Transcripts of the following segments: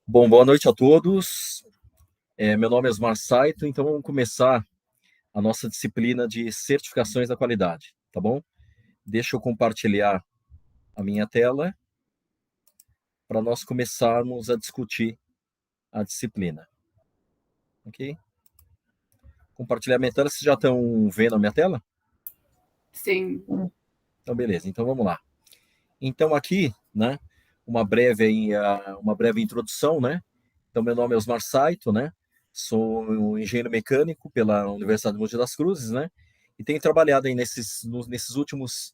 Bom, boa noite a todos. Meu nome é Osmar Saito, então vamos começar a nossa disciplina de certificações da qualidade, tá bom? Deixa eu compartilhar a minha tela para nós começarmos a discutir a disciplina, ok? Compartilhar minha tela, vocês já estão vendo a minha tela? Sim. Então, beleza, então vamos lá. Então, aqui, né, uma breve introdução, né? Então, meu nome é Osmar Saito, né? Sou um engenheiro mecânico pela Universidade de Mogi das Cruzes, né? E tenho trabalhado aí nesses últimos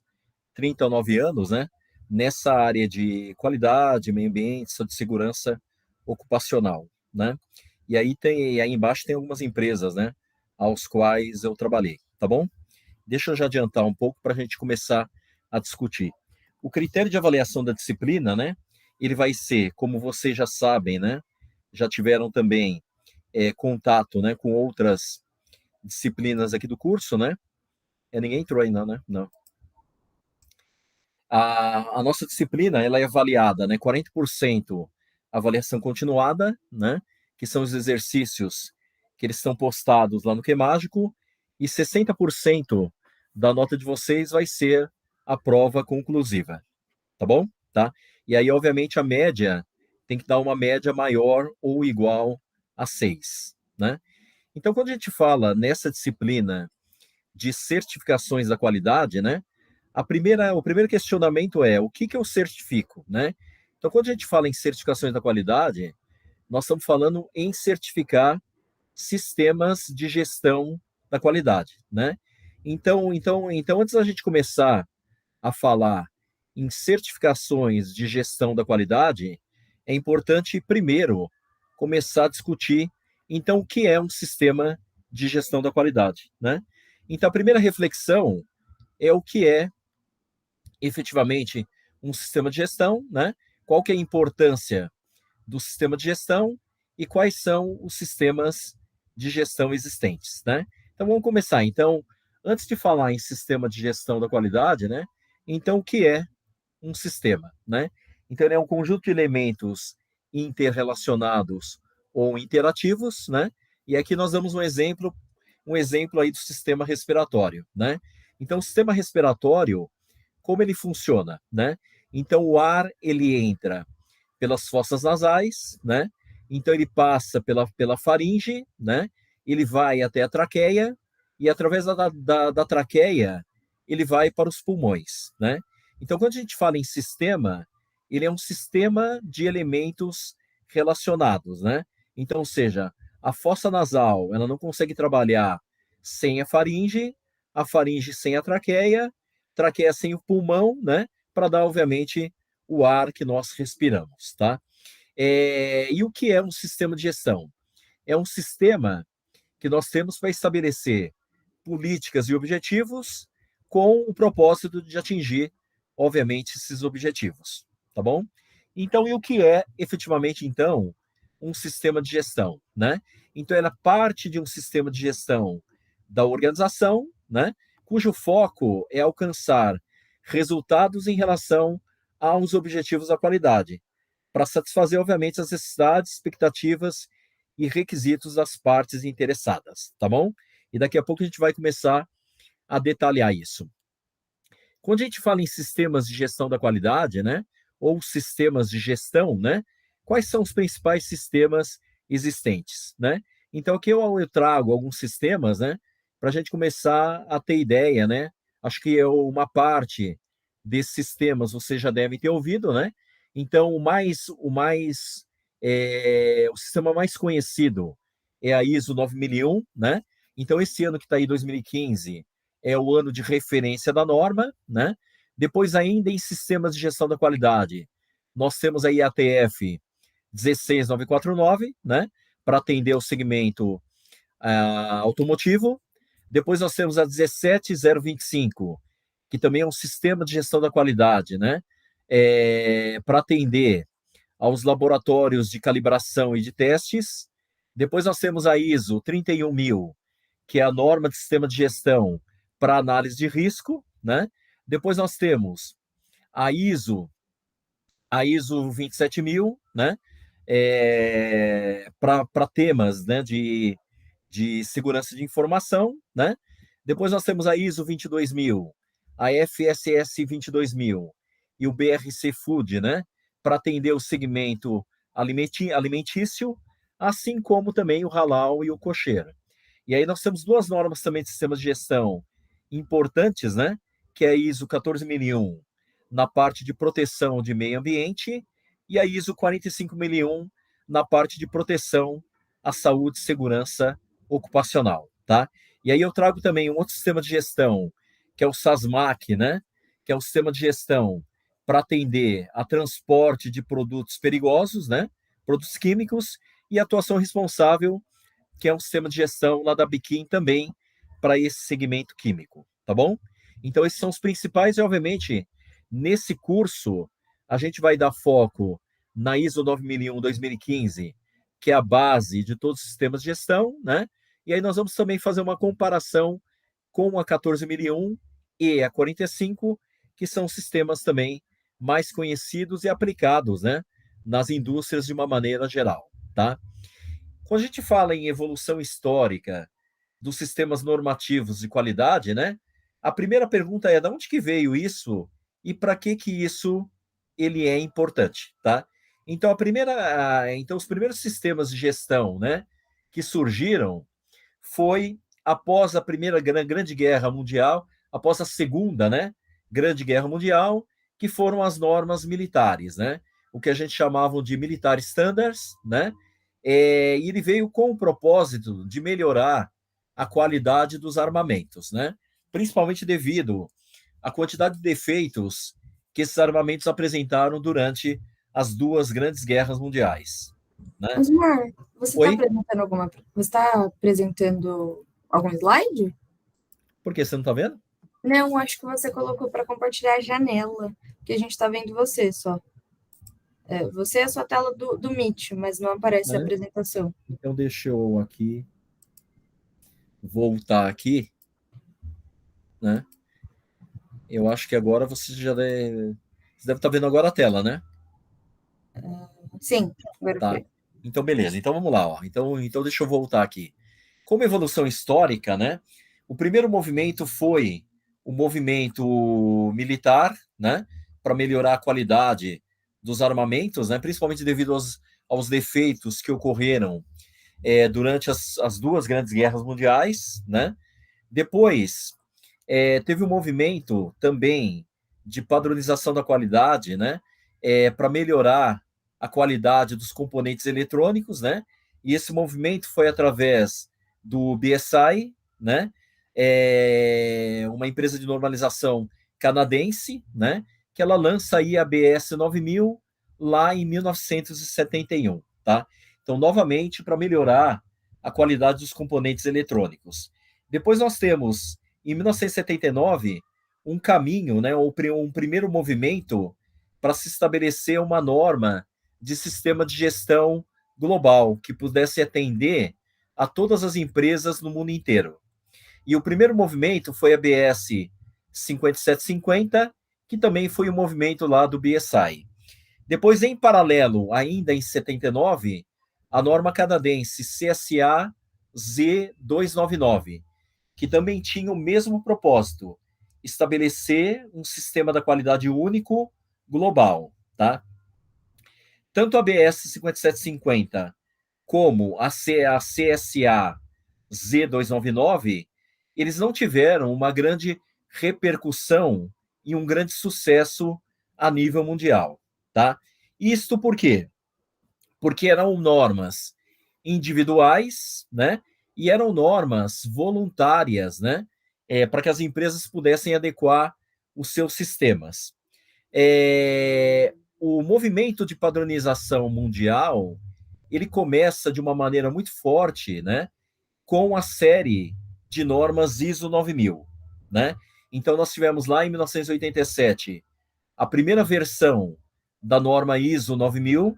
39 anos, né? Nessa área de qualidade, meio ambiente, de segurança ocupacional, né? E aí embaixo tem algumas empresas, né? Aos quais eu trabalhei, tá bom? Deixa eu já adiantar um pouco para a gente começar a discutir. O critério de avaliação da disciplina, né? Ele vai ser, como vocês já sabem, né? Já tiveram também contato, né, com outras disciplinas aqui do curso, né? Ninguém entrou ainda, né? Não. A nossa disciplina, ela é avaliada, né? 40% avaliação continuada, né? Que são os exercícios que eles estão postados lá no QMágico, e 60% da nota de vocês vai ser a prova conclusiva, tá bom? Tá? E aí, obviamente, a média tem que dar uma média maior ou igual a 6, né? Então, quando a gente fala nessa disciplina de certificações da qualidade, né? O primeiro questionamento é o que eu certifico, né? Então, quando a gente fala em certificações da qualidade, nós estamos falando em certificar sistemas de gestão da qualidade, né? Então, antes da gente começar a falar em certificações de gestão da qualidade, é importante primeiro começar a discutir então o que é um sistema de gestão da qualidade, né? Então, a primeira reflexão é o que é efetivamente um sistema de gestão, né? Qual que é a importância do sistema de gestão e quais são os sistemas de gestão existentes, né? Então vamos começar. Então, antes de falar em sistema de gestão da qualidade, né? Então o que é um sistema, né? Então ele é um conjunto de elementos interrelacionados ou interativos, né? E aqui nós damos um exemplo aí do sistema respiratório, né? Então o sistema respiratório, como ele funciona, né? Então o ar ele entra pelas fossas nasais, né? Então ele passa pela faringe, né? Ele vai até a traqueia e através da traqueia ele vai para os pulmões, né? Então quando a gente fala em sistema, ele é um sistema de elementos relacionados, né? Então, ou seja, a fossa nasal ela não consegue trabalhar sem a faringe sem a traqueia sem o pulmão, né? Para dar, obviamente, o ar que nós respiramos, tá? E o que é um sistema de gestão? É um sistema que nós temos para estabelecer políticas e objetivos com o propósito de atingir, obviamente, esses objetivos, tá bom? Então, e o que é efetivamente, então, um sistema de gestão, né? Então, ela parte de um sistema de gestão da organização, né? Cujo foco é alcançar resultados em relação aos objetivos da qualidade, para satisfazer, obviamente, as necessidades, expectativas e requisitos das partes interessadas, tá bom? E daqui a pouco a gente vai começar a detalhar isso. Quando a gente fala em sistemas de gestão da qualidade, né, ou sistemas de gestão, né, quais são os principais sistemas existentes, né? Então aqui eu trago alguns sistemas, né, para a gente começar a ter ideia, né? Acho que uma parte desses sistemas você já deve ter ouvido, né? Então o sistema mais conhecido é a ISO 9001, né? Então esse ano que está aí 2015 é o ano de referência da norma, né? Depois, ainda em sistemas de gestão da qualidade, nós temos a IATF 16949, né? Para atender o segmento automotivo. Depois nós temos a 17025, que também é um sistema de gestão da qualidade, né? Para atender aos laboratórios de calibração e de testes. Depois nós temos a ISO 31000, que é a norma de sistema de gestão para análise de risco, né? Depois nós temos a ISO, a ISO 27000, né? para temas, né, de segurança de informação, né? Depois nós temos a ISO 22000, a FSS 22000 e o BRC Food, né? Para atender o segmento alimentício, assim como também o halal e o kosher. E aí nós temos duas normas também de sistemas de gestão importantes, né? Que é a ISO 14001 na parte de proteção de meio ambiente e a ISO 45001 na parte de proteção à saúde e segurança ocupacional, tá? E aí eu trago também um outro sistema de gestão, que é o SASMAC, né? Que é o sistema de gestão para atender a transporte de produtos perigosos, né? Produtos químicos e atuação responsável, que é um sistema de gestão lá da Biquim também para esse segmento químico, tá bom? Então esses são os principais e obviamente nesse curso a gente vai dar foco na ISO 9001/2015, que é a base de todos os sistemas de gestão, né? E aí nós vamos também fazer uma comparação com a 14001 e a 45, que são sistemas também mais conhecidos e aplicados, né, nas indústrias de uma maneira geral, tá? Quando a gente fala em evolução histórica dos sistemas normativos de qualidade, né? A primeira pergunta é: de onde que veio isso e para que isso ele é importante, tá? Então então os primeiros sistemas de gestão, né, que surgiram foi após a primeira grande guerra mundial, após a segunda, né, grande guerra mundial, que foram as normas militares, né? O que a gente chamava de military standards, né? E ele veio com o propósito de melhorar a qualidade dos armamentos, né? Principalmente devido à quantidade de defeitos que esses armamentos apresentaram durante as duas grandes guerras mundiais, né? Osmar, você está Oi? apresentando alguma. Você está apresentando algum slide? Por que você não está vendo? Não, acho que você colocou para compartilhar a janela, que a gente está vendo você só. Você é a sua tela do Meet, mas não aparece a apresentação. Então deixa eu aqui voltar aqui, né? Eu acho que agora você deve estar vendo agora a tela, né? Sim, agora Tá. foi. Então beleza. Então vamos lá, ó. Então deixa eu voltar aqui. Como evolução histórica, né? O primeiro movimento foi o movimento militar, né? Para melhorar a qualidade dos armamentos, né? Principalmente devido aos defeitos que ocorreram durante as duas grandes guerras mundiais, né? Depois, teve um movimento também de padronização da qualidade, né? Para melhorar a qualidade dos componentes eletrônicos, né? E esse movimento foi através do BSI, né? Uma empresa de normalização canadense, né? Que ela lança aí a BS 9000 lá em 1971, tá? Então, novamente, para melhorar a qualidade dos componentes eletrônicos. Depois nós temos, em 1979, um caminho, né, um primeiro movimento para se estabelecer uma norma de sistema de gestão global que pudesse atender a todas as empresas no mundo inteiro. E o primeiro movimento foi a BS 5750, que também foi um movimento lá do BSI. Depois, em paralelo, ainda em 79, a norma canadense CSA Z299, que também tinha o mesmo propósito, estabelecer um sistema da qualidade único global, tá? Tanto a BS 5750 como a CSA Z299, eles não tiveram uma grande repercussão e um grande sucesso a nível mundial, tá? Isto por quê? Porque eram normas individuais, né? E eram normas voluntárias, né? Para que as empresas pudessem adequar os seus sistemas. O movimento de padronização mundial ele começa de uma maneira muito forte, né? Com a série de normas ISO 9000, né? Então nós tivemos lá em 1987 a primeira versão da norma ISO 9000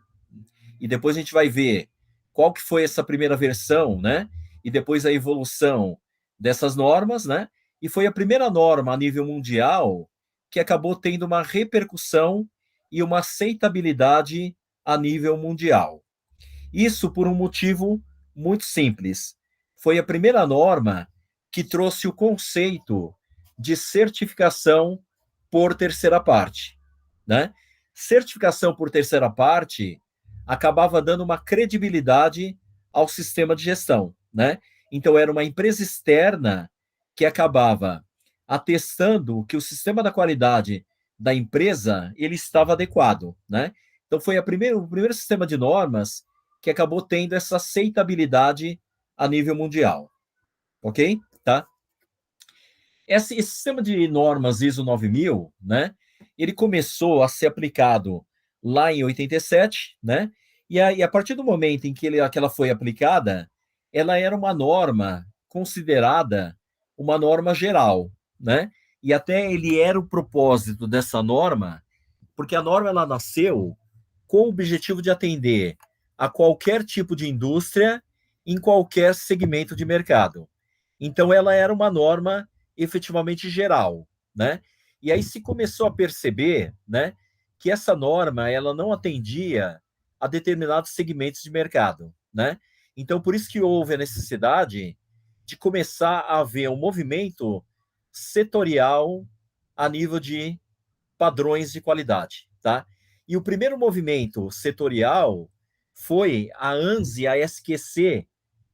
e depois a gente vai ver qual que foi essa primeira versão, né? E depois a evolução dessas normas, né? E foi a primeira norma a nível mundial que acabou tendo uma repercussão e uma aceitabilidade a nível mundial, Isso por um motivo muito simples. Foi a primeira norma que trouxe o conceito de certificação por terceira parte, né? Certificação por terceira parte acabava dando uma credibilidade ao sistema de gestão, né? Então era uma empresa externa que acabava atestando que o sistema da qualidade da empresa ele estava adequado, né? Então foi o primeiro sistema de normas que acabou tendo essa aceitabilidade a nível mundial, ok? Tá? Esse sistema de normas ISO 9000, né? Ele começou a ser aplicado lá em 87, né? E a partir do momento em que ela foi aplicada, ela era uma norma considerada uma norma geral, né? E até ele era o propósito dessa norma, porque a norma ela nasceu com o objetivo de atender a qualquer tipo de indústria em qualquer segmento de mercado. Então, ela era uma norma efetivamente geral, né? E aí se começou a perceber, né, que essa norma ela não atendia a determinados segmentos de mercado, né? Então, por isso que houve a necessidade de começar a haver um movimento setorial a nível de padrões de qualidade, tá? E o primeiro movimento setorial foi a ANSI, a SQC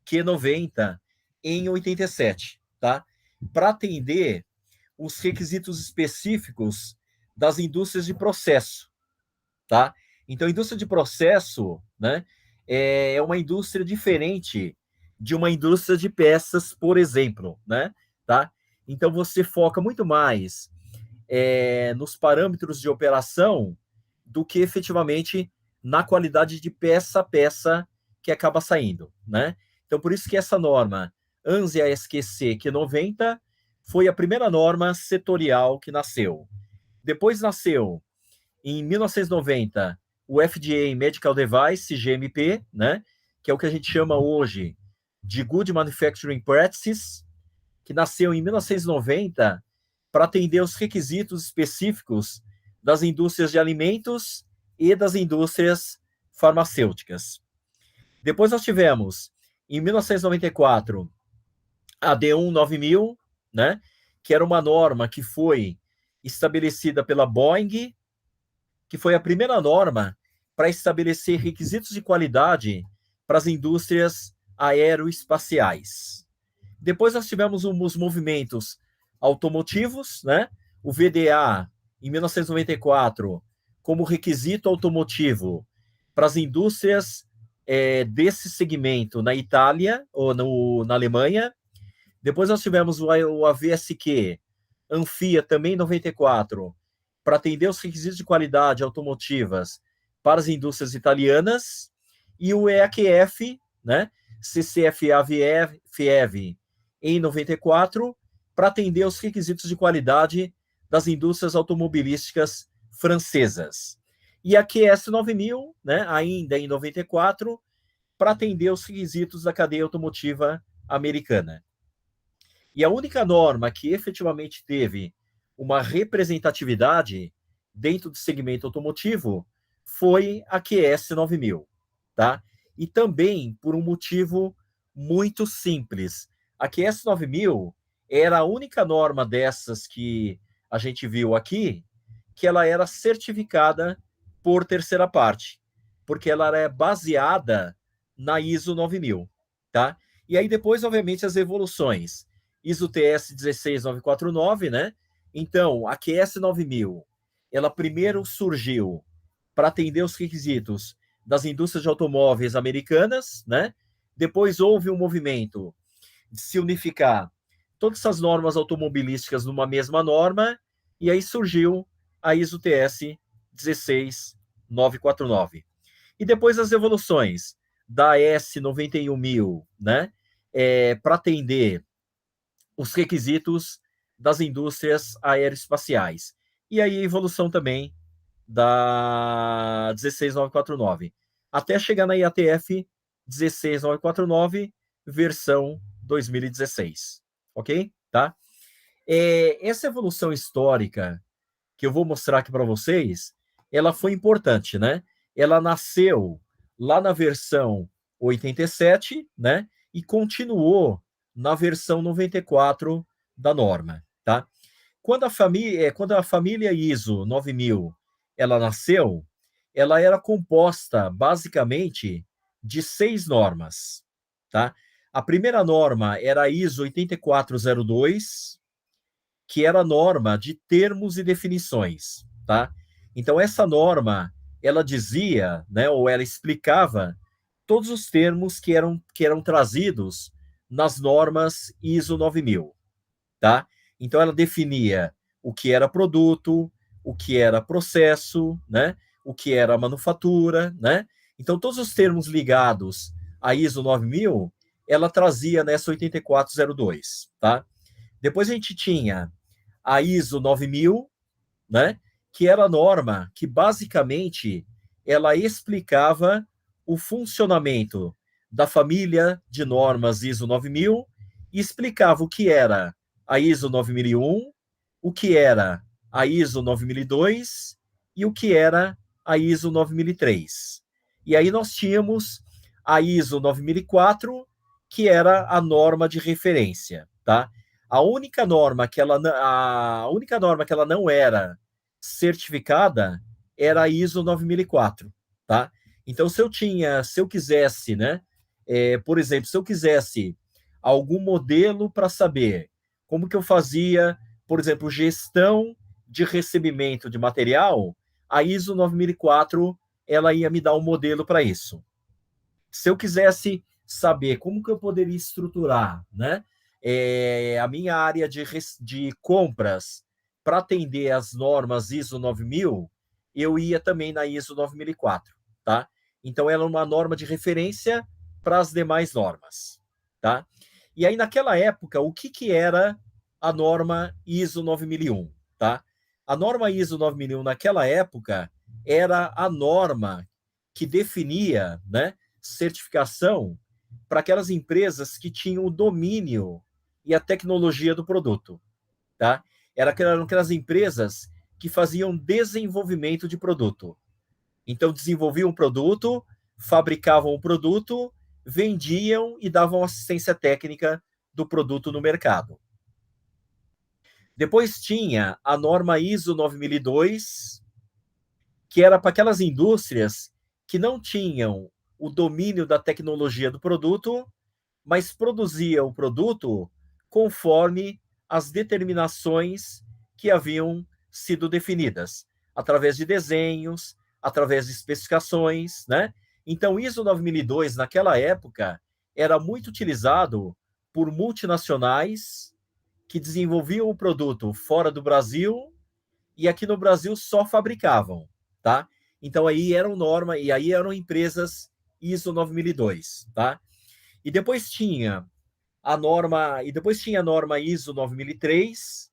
Q90 em 87, tá? Para atender os requisitos específicos das indústrias de processo, tá? Então, a indústria de processo, né, é uma indústria diferente de uma indústria de peças, por exemplo, né, tá? Então, você foca muito mais nos parâmetros de operação do que efetivamente na qualidade de peça a peça que acaba saindo, né? Então, por isso que essa norma ANSI ASQC Q90 foi a primeira norma setorial que nasceu. Depois nasceu, em 1990, o FDA Medical Device, GMP, né? Que é o que a gente chama hoje de Good Manufacturing Practices, que nasceu em 1990 para atender os requisitos específicos das indústrias de alimentos e das indústrias farmacêuticas. Depois nós tivemos, em 1994, a D1 9000, né, que era uma norma que foi estabelecida pela Boeing, que foi a primeira norma para estabelecer requisitos de qualidade para as indústrias aeroespaciais. Depois nós tivemos os movimentos automotivos, né? O VDA, em 1994, como requisito automotivo para as indústrias desse segmento na Itália ou na Alemanha. Depois nós tivemos o AVSQ, Anfia, também em 94, para atender os requisitos de qualidade automotivas para as indústrias italianas. E o EAQF, né? CCFA-FIEV, em 94, para atender os requisitos de qualidade das indústrias automobilísticas francesas. E a QS 9000, né, ainda em 94, para atender os requisitos da cadeia automotiva americana. E a única norma que efetivamente teve uma representatividade dentro do segmento automotivo foi a QS 9000, tá? E também por um motivo muito simples. A QS 9000 era a única norma dessas que a gente viu aqui que ela era certificada por terceira parte, porque ela é baseada na ISO 9000, tá? E aí depois, obviamente, as evoluções. ISO TS 16949, né? Então, a QS 9000, ela primeiro surgiu para atender os requisitos das indústrias de automóveis americanas, né? Depois houve um movimento de se unificar todas essas normas automobilísticas numa mesma norma, e aí surgiu a ISO TS 16949. E depois as evoluções da S 91000, né? Para atender os requisitos das indústrias aeroespaciais. E aí a evolução também da 16949, até chegar na IATF 16949, versão 2016. Ok? Tá? Essa evolução histórica que eu vou mostrar aqui para vocês, ela foi importante, né? Ela nasceu lá na versão 87, né? E continuou na versão 94 da norma, tá? Quando a família ISO 9000 ela nasceu, ela era composta basicamente de 6 normas, tá? A primeira norma era a ISO 8402, que era a norma de termos e definições, tá? Então essa norma, ela dizia, né, ou ela explicava todos os termos que eram trazidos nas normas ISO 9000, tá? Então ela definia o que era produto, o que era processo, né? O que era manufatura, né? Então todos os termos ligados à ISO 9000, ela trazia nessa 8402, tá? Depois a gente tinha a ISO 9000, né? Que era a norma que basicamente ela explicava o funcionamento da família de normas ISO 9000 e explicava o que era a ISO 9001, o que era a ISO 9002 e o que era a ISO 9003. E aí nós tínhamos a ISO 9004, que era a norma de referência, tá? A única norma que ela não era certificada era a ISO 9004, tá? Então, se eu quisesse, né, por exemplo, se eu quisesse algum modelo para saber como que eu fazia, por exemplo, gestão de recebimento de material, a ISO 9004 ela ia me dar um modelo para isso. Se eu quisesse saber como que eu poderia estruturar, né, a minha área de compras para atender as normas ISO 9000, eu ia também na ISO 9004, tá? Então, ela é uma norma de referência para as demais normas, tá? E aí, naquela época, o que era a norma ISO 9001, tá? A norma ISO 9001, naquela época, era a norma que definia, né, certificação para aquelas empresas que tinham o domínio e a tecnologia do produto, tá? Eram aquelas empresas que faziam desenvolvimento de produto. Então, desenvolviam um produto, fabricavam o produto, vendiam e davam assistência técnica do produto no mercado. Depois tinha a norma ISO 9002, que era para aquelas indústrias que não tinham o domínio da tecnologia do produto, mas produzia o produto conforme as determinações que haviam sido definidas, através de desenhos, através de especificações, né? Então, ISO 9002, naquela época, era muito utilizado por multinacionais que desenvolviam o produto fora do Brasil e aqui no Brasil só fabricavam, tá? Então, aí eram empresas ISO 9002, tá? E depois tinha a norma ISO 9003,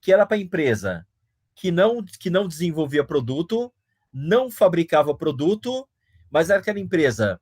que era para a empresa que não desenvolvia produto, não fabricava produto, mas era aquela empresa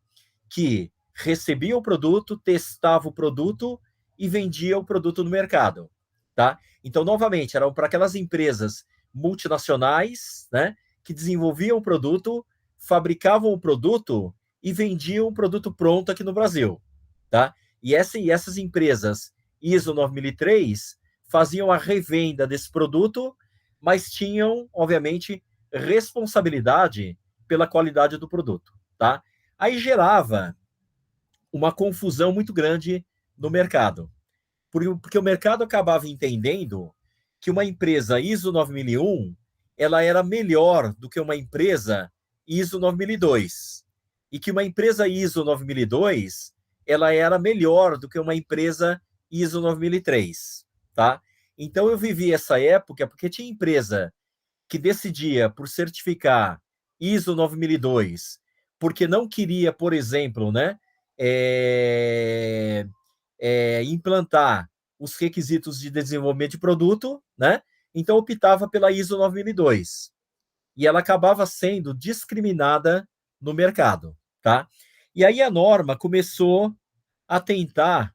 que recebia o produto, testava o produto e vendia o produto no mercado, tá? Então, novamente, eram para aquelas empresas multinacionais, né, que desenvolviam o produto, fabricavam o produto e vendiam o produto pronto aqui no Brasil, tá? E essas empresas ISO 9003 faziam a revenda desse produto, mas tinham, obviamente, responsabilidade pela qualidade do produto, tá? Aí gerava uma confusão muito grande no mercado, porque o mercado acabava entendendo que uma empresa ISO 9001 ela era melhor do que uma empresa ISO 9002 e que uma empresa ISO 9002 ela era melhor do que uma empresa ISO 9003, tá? Então eu vivi essa época porque tinha empresa que decidia por certificar ISO 9002 porque não queria, por exemplo, né, implantar os requisitos de desenvolvimento de produto, né? Então optava pela ISO 9002 e ela acabava sendo discriminada no mercado, tá? E aí a norma começou a tentar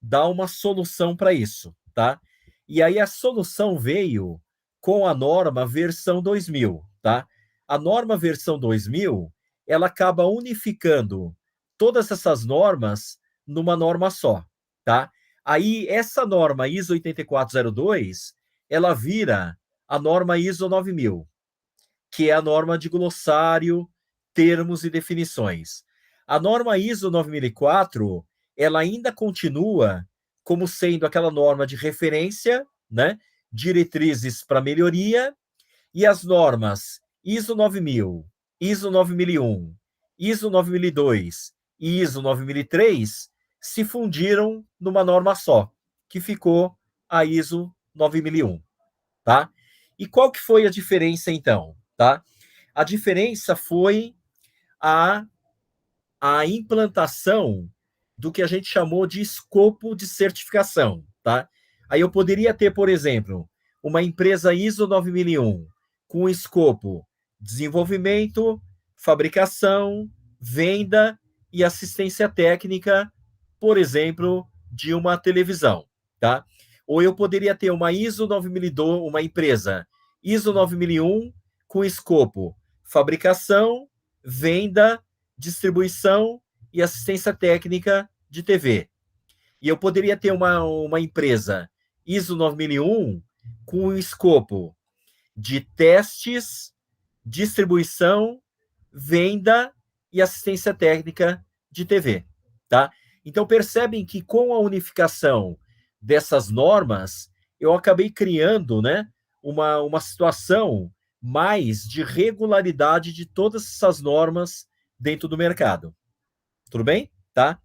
dar uma solução para isso, tá? E aí a solução veio com a norma versão 2000, tá? A norma versão 2000, ela acaba unificando todas essas normas numa norma só, tá? Aí, essa norma ISO 8402, ela vira a norma ISO 9000, que é a norma de glossário, termos e definições. A norma ISO 9004, ela ainda continua como sendo aquela norma de referência, né? Diretrizes para melhoria, e as normas ISO 9000, ISO 9001, ISO 9002 e ISO 9003 se fundiram numa norma só, que ficou a ISO 9001, tá? E qual que foi a diferença então, tá? A diferença foi a, a implantação do que a gente chamou de escopo de certificação, tá? Aí eu poderia ter, por exemplo, uma empresa ISO 9001 com escopo desenvolvimento, fabricação, venda e assistência técnica, por exemplo, de uma televisão, tá? Ou eu poderia ter uma ISO 9002, uma empresa ISO 9001 com escopo fabricação, venda, distribuição e assistência técnica de TV. E eu poderia ter uma empresa ISO 9001 com o escopo de testes, distribuição, venda e assistência técnica de TV, tá? Então percebem que com a unificação dessas normas, eu acabei criando, né, uma situação mais de regularidade de todas essas normas dentro do mercado. Tudo bem? Tá?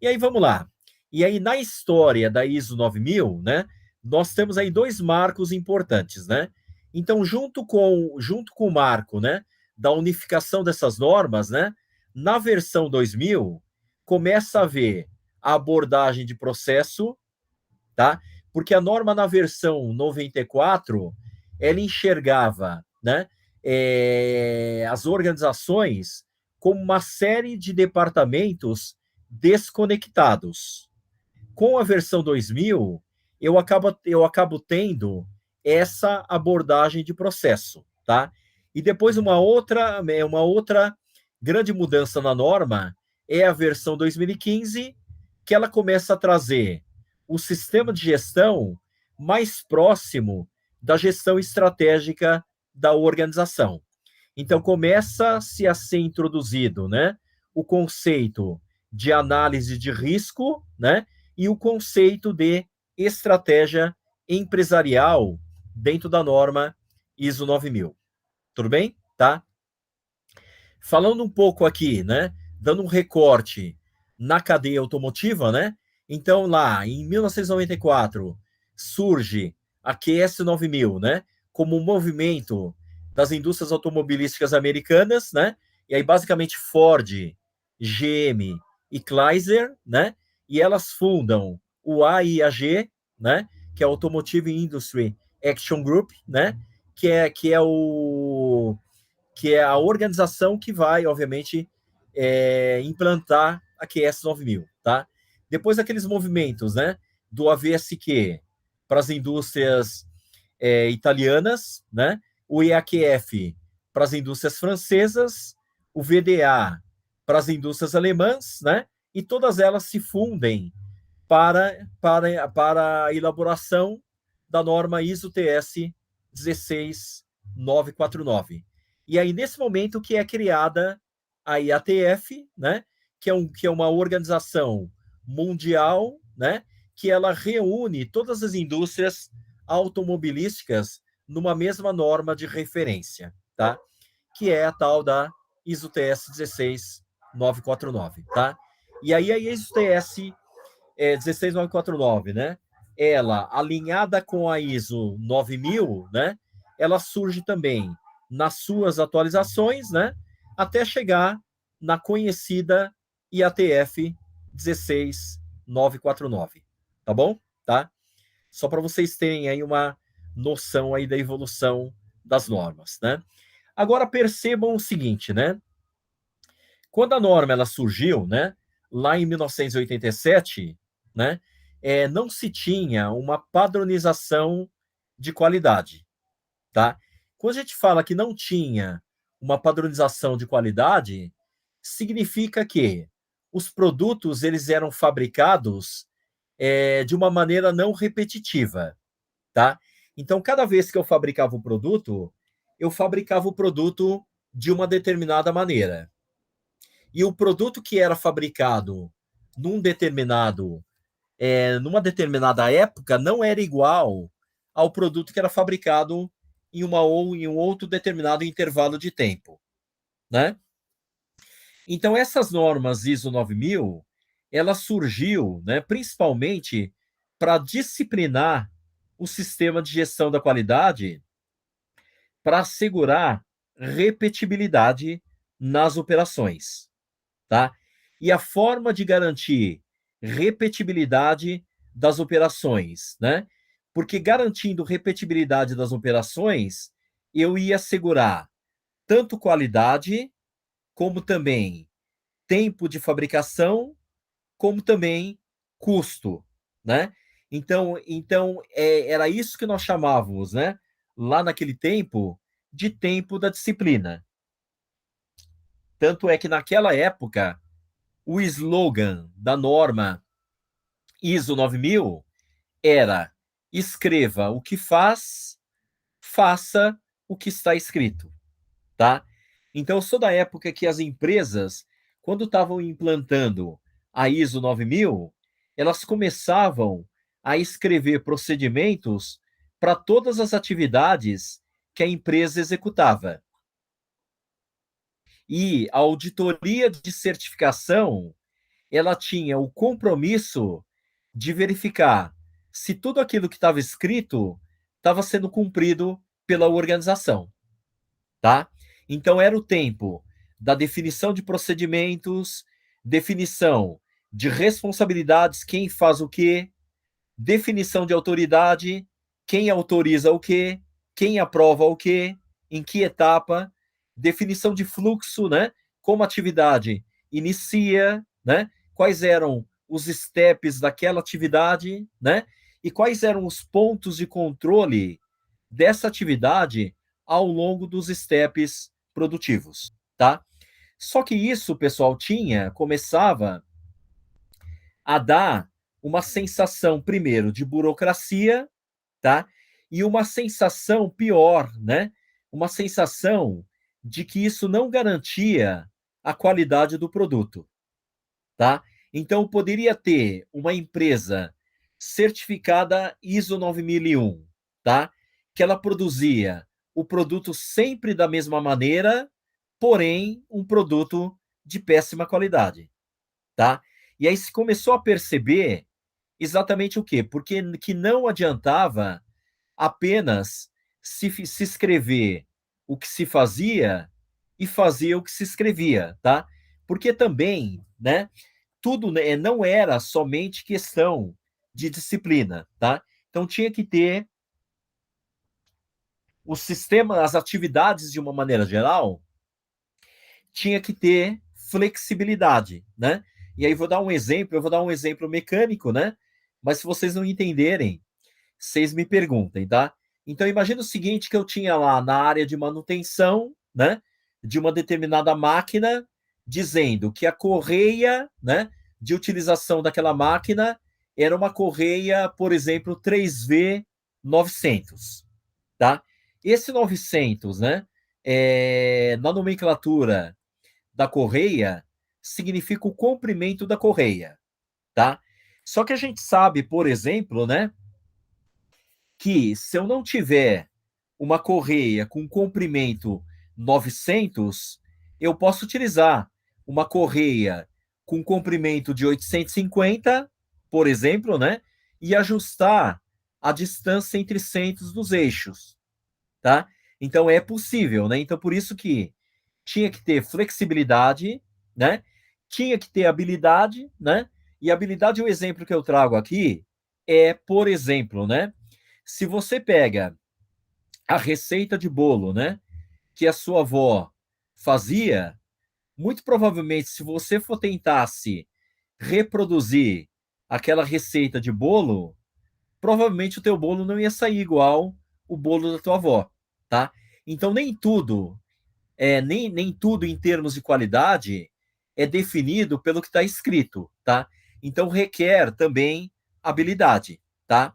E aí vamos lá. E aí na história da ISO 9000, né, nós temos aí dois marcos importantes, né? Então junto com o marco, né, da unificação dessas normas, né, na versão 2000 começa a haver a abordagem de processo, tá? Porque a norma na versão 94 ela enxergava, né, as organizações como uma série de departamentos desconectados. Com a versão 2000, eu acabo tendo essa abordagem de processo, tá? E depois uma outra grande mudança na norma é a versão 2015, que ela começa a trazer o sistema de gestão mais próximo da gestão estratégica da organização. Então começa-se a ser introduzido, né, o conceito de análise de risco, né, e o conceito de estratégia empresarial dentro da norma ISO 9000. Tudo bem? Tá? Falando um pouco aqui, né, dando um recorte na cadeia automotiva, né? Então lá, em 1994, surge a QS 9000, né, como um movimento das indústrias automobilísticas americanas, né? E aí basicamente Ford, GM e Chrysler, né? E elas fundam o AIAG, né, que é Automotive Industry Action Group, né, que é a organização que vai, obviamente, implantar a QS 9000, tá? Depois daqueles movimentos, né, do AVSQ para as indústrias italianas, né, o EAQF para as indústrias francesas, o VDA para as indústrias alemãs, né, e todas elas se fundem para a elaboração da norma ISO TS 16949. E aí, nesse momento, que é criada a IATF, né, que é uma organização mundial, né, que ela reúne todas as indústrias automobilísticas numa mesma norma de referência, tá? Que é a tal da ISO TS 16949, tá? E aí a ISO TS 16949, né? Ela, alinhada com a ISO 9000, né? Ela surge também nas suas atualizações, né? Até chegar na conhecida IATF 16949, tá bom? Tá? Só para vocês terem aí uma noção aí da evolução das normas, né? Agora percebam o seguinte, né? Quando a norma ela surgiu, né? Lá em 1987, né? Não se tinha uma padronização de qualidade, tá? Quando a gente fala que não tinha uma padronização de qualidade, significa que os produtos eles eram fabricados de uma maneira não repetitiva, tá? Então, cada vez que eu fabricava o produto de uma determinada maneira. E o produto que era fabricado numa determinada época não era igual ao produto que era fabricado em um outro determinado intervalo de tempo, né? Então, essas normas ISO 9000, ela surgiu, né, principalmente para disciplinar o sistema de gestão da qualidade para assegurar repetibilidade nas operações, tá? E a forma de garantir repetibilidade das operações, né? Porque garantindo repetibilidade das operações, eu ia assegurar tanto qualidade, como também tempo de fabricação, como também custo, né? Então era isso que nós chamávamos, né? Lá naquele tempo, de tempo da disciplina. Tanto é que naquela época, o slogan da norma ISO 9000 era: escreva o que faz, faça o que está escrito, tá? Então, eu sou da época que as empresas, quando estavam implantando a ISO 9000, elas começavam a escrever procedimentos para todas as atividades que a empresa executava. E a auditoria de certificação, ela tinha o compromisso de verificar se tudo aquilo que estava escrito estava sendo cumprido pela organização, tá? Então era o tempo da definição de procedimentos, definição de responsabilidades, quem faz o quê, definição de autoridade, quem autoriza o quê, quem aprova o quê, em que etapa, definição de fluxo, né? Como a atividade inicia, né? Quais eram os steps daquela atividade, né? E quais eram os pontos de controle dessa atividade ao longo dos steps produtivos, tá? Só que isso, pessoal, começava a dar uma sensação, primeiro, de burocracia, tá? E uma sensação pior, né? Uma sensação de que isso não garantia a qualidade do produto, tá? Então, poderia ter uma empresa certificada ISO 9001, tá? Que ela produzia o produto sempre da mesma maneira, porém, um produto de péssima qualidade, tá? E aí se começou a perceber exatamente o quê? Porque que não adiantava apenas se escrever o que se fazia e fazer o que se escrevia, tá? Porque também, né, tudo não era somente questão de disciplina, tá? Então tinha que ter o sistema, as atividades de uma maneira geral, tinha que ter flexibilidade, né? E aí eu vou dar um exemplo mecânico, né? Mas se vocês não entenderem, vocês me perguntem, tá? Então imagina o seguinte, que eu tinha lá na área de manutenção, né, de uma determinada máquina, dizendo que a correia, né, de utilização daquela máquina era uma correia, por exemplo, 3V900, tá? Esse 900, né, na nomenclatura da correia, significa o comprimento da correia, tá? Só que a gente sabe, por exemplo, né, que se eu não tiver uma correia com comprimento 900, eu posso utilizar uma correia com comprimento de 850, por exemplo, né? E ajustar a distância entre centros dos eixos, tá? Então é possível, né? Então por isso que tinha que ter flexibilidade, né? Tinha que ter habilidade, né? E habilidade, o exemplo que eu trago aqui é, por exemplo, né? Se você pega a receita de bolo, né, que a sua avó fazia, muito provavelmente, se você for tentasse reproduzir aquela receita de bolo, provavelmente o teu bolo não ia sair igual o bolo da tua avó, tá? Então nem tudo em termos de qualidade é definido pelo que está escrito, tá? Então, requer também habilidade, tá?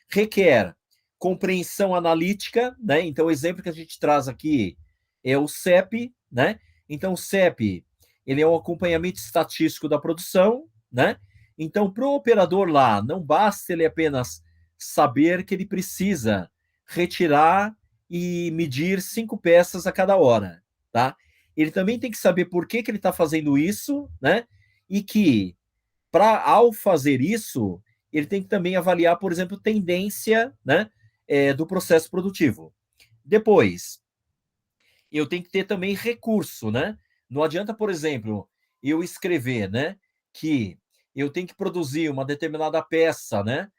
Requer compreensão analítica, né? Então, o exemplo que a gente traz aqui é o CEP, né? Então, o CEP, ele é um acompanhamento estatístico da produção, né? Então, para o operador lá, não basta ele apenas saber que ele precisa retirar e medir 5 peças a cada hora, tá? Ele também tem que saber por que ele está fazendo isso, né? E que, ao fazer isso, ele tem que também avaliar, por exemplo, tendência, né, do processo produtivo. Depois, eu tenho que ter também recurso, né? Não adianta, por exemplo, eu escrever, né, que eu tenho que produzir uma determinada peça, né,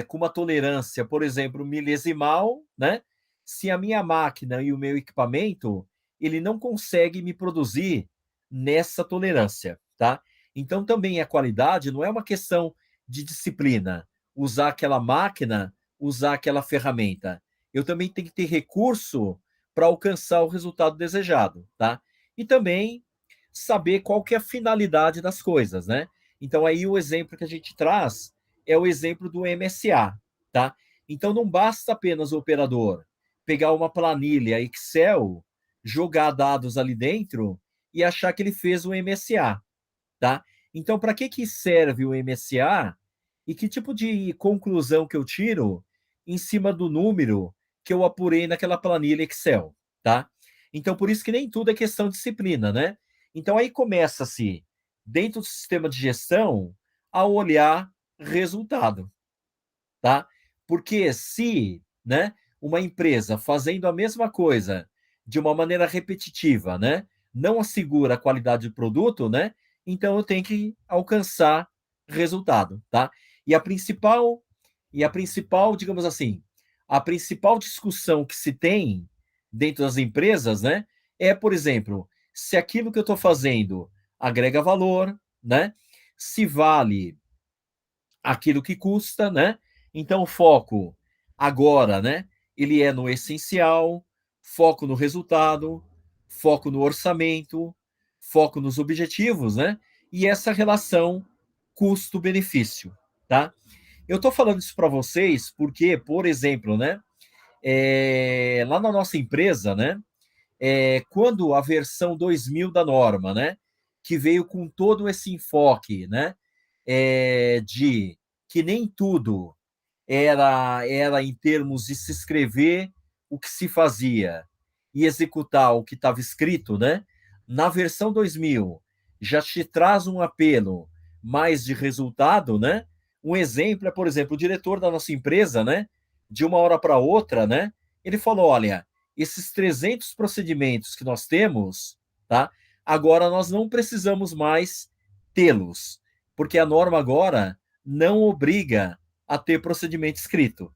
com uma tolerância, por exemplo, milesimal, né? Se a minha máquina e o meu equipamento, ele não consegue me produzir nessa tolerância, tá? Então também a qualidade não é uma questão de disciplina, usar aquela máquina, usar aquela ferramenta. Eu também tenho que ter recurso para alcançar o resultado desejado, tá? E também saber qual que é a finalidade das coisas, né? Então aí o exemplo que a gente traz é o exemplo do MSA, tá? Então não basta apenas o operador pegar uma planilha Excel, jogar dados ali dentro e achar que ele fez o MSA, tá? Então para que serve o MSA e que tipo de conclusão que eu tiro em cima do número que eu apurei naquela planilha Excel, tá? Então, por isso que nem tudo é questão de disciplina, né? Então, aí começa-se, dentro do sistema de gestão, a olhar resultado, tá? Porque se, né, uma empresa fazendo a mesma coisa de uma maneira repetitiva, né, não assegura a qualidade do produto, né, então eu tenho que alcançar resultado, tá? E a principal, digamos assim, a principal discussão que se tem dentro das empresas, né, é, por exemplo, se aquilo que eu estou fazendo agrega valor, né? Se vale aquilo que custa, né? Então, o foco agora, né? Ele é no essencial, foco no resultado, foco no orçamento, foco nos objetivos, né? E essa relação custo-benefício, tá? Eu estou falando isso para vocês porque, por exemplo, né? Lá na nossa empresa, né? Quando a versão 2000 da norma, né? Que veio com todo esse enfoque, né? De que nem tudo era em termos de se escrever o que se fazia e executar o que estava escrito, né? Na versão 2000 já te traz um apelo mais de resultado, né? Um exemplo é, por exemplo, o diretor da nossa empresa, né? De uma hora para outra, né? Ele falou, olha, esses 300 procedimentos que nós temos, tá? Agora nós não precisamos mais tê-los, porque a norma agora não obriga a ter procedimento escrito,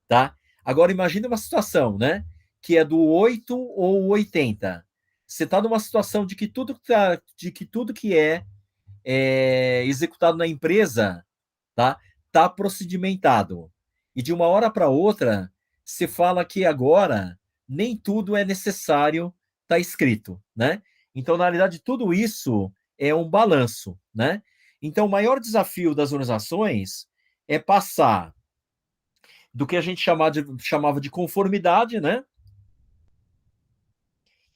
tá? Agora imagine uma situação, né, que é do 8 ou 80. Você está numa situação de que tudo que é executado na empresa, tá procedimentado. E de uma hora para outra, você fala que agora nem tudo é necessário tá escrito, né? Então, na realidade, tudo isso é um balanço, né? Então, o maior desafio das organizações é passar do que a gente chamava de conformidade, né?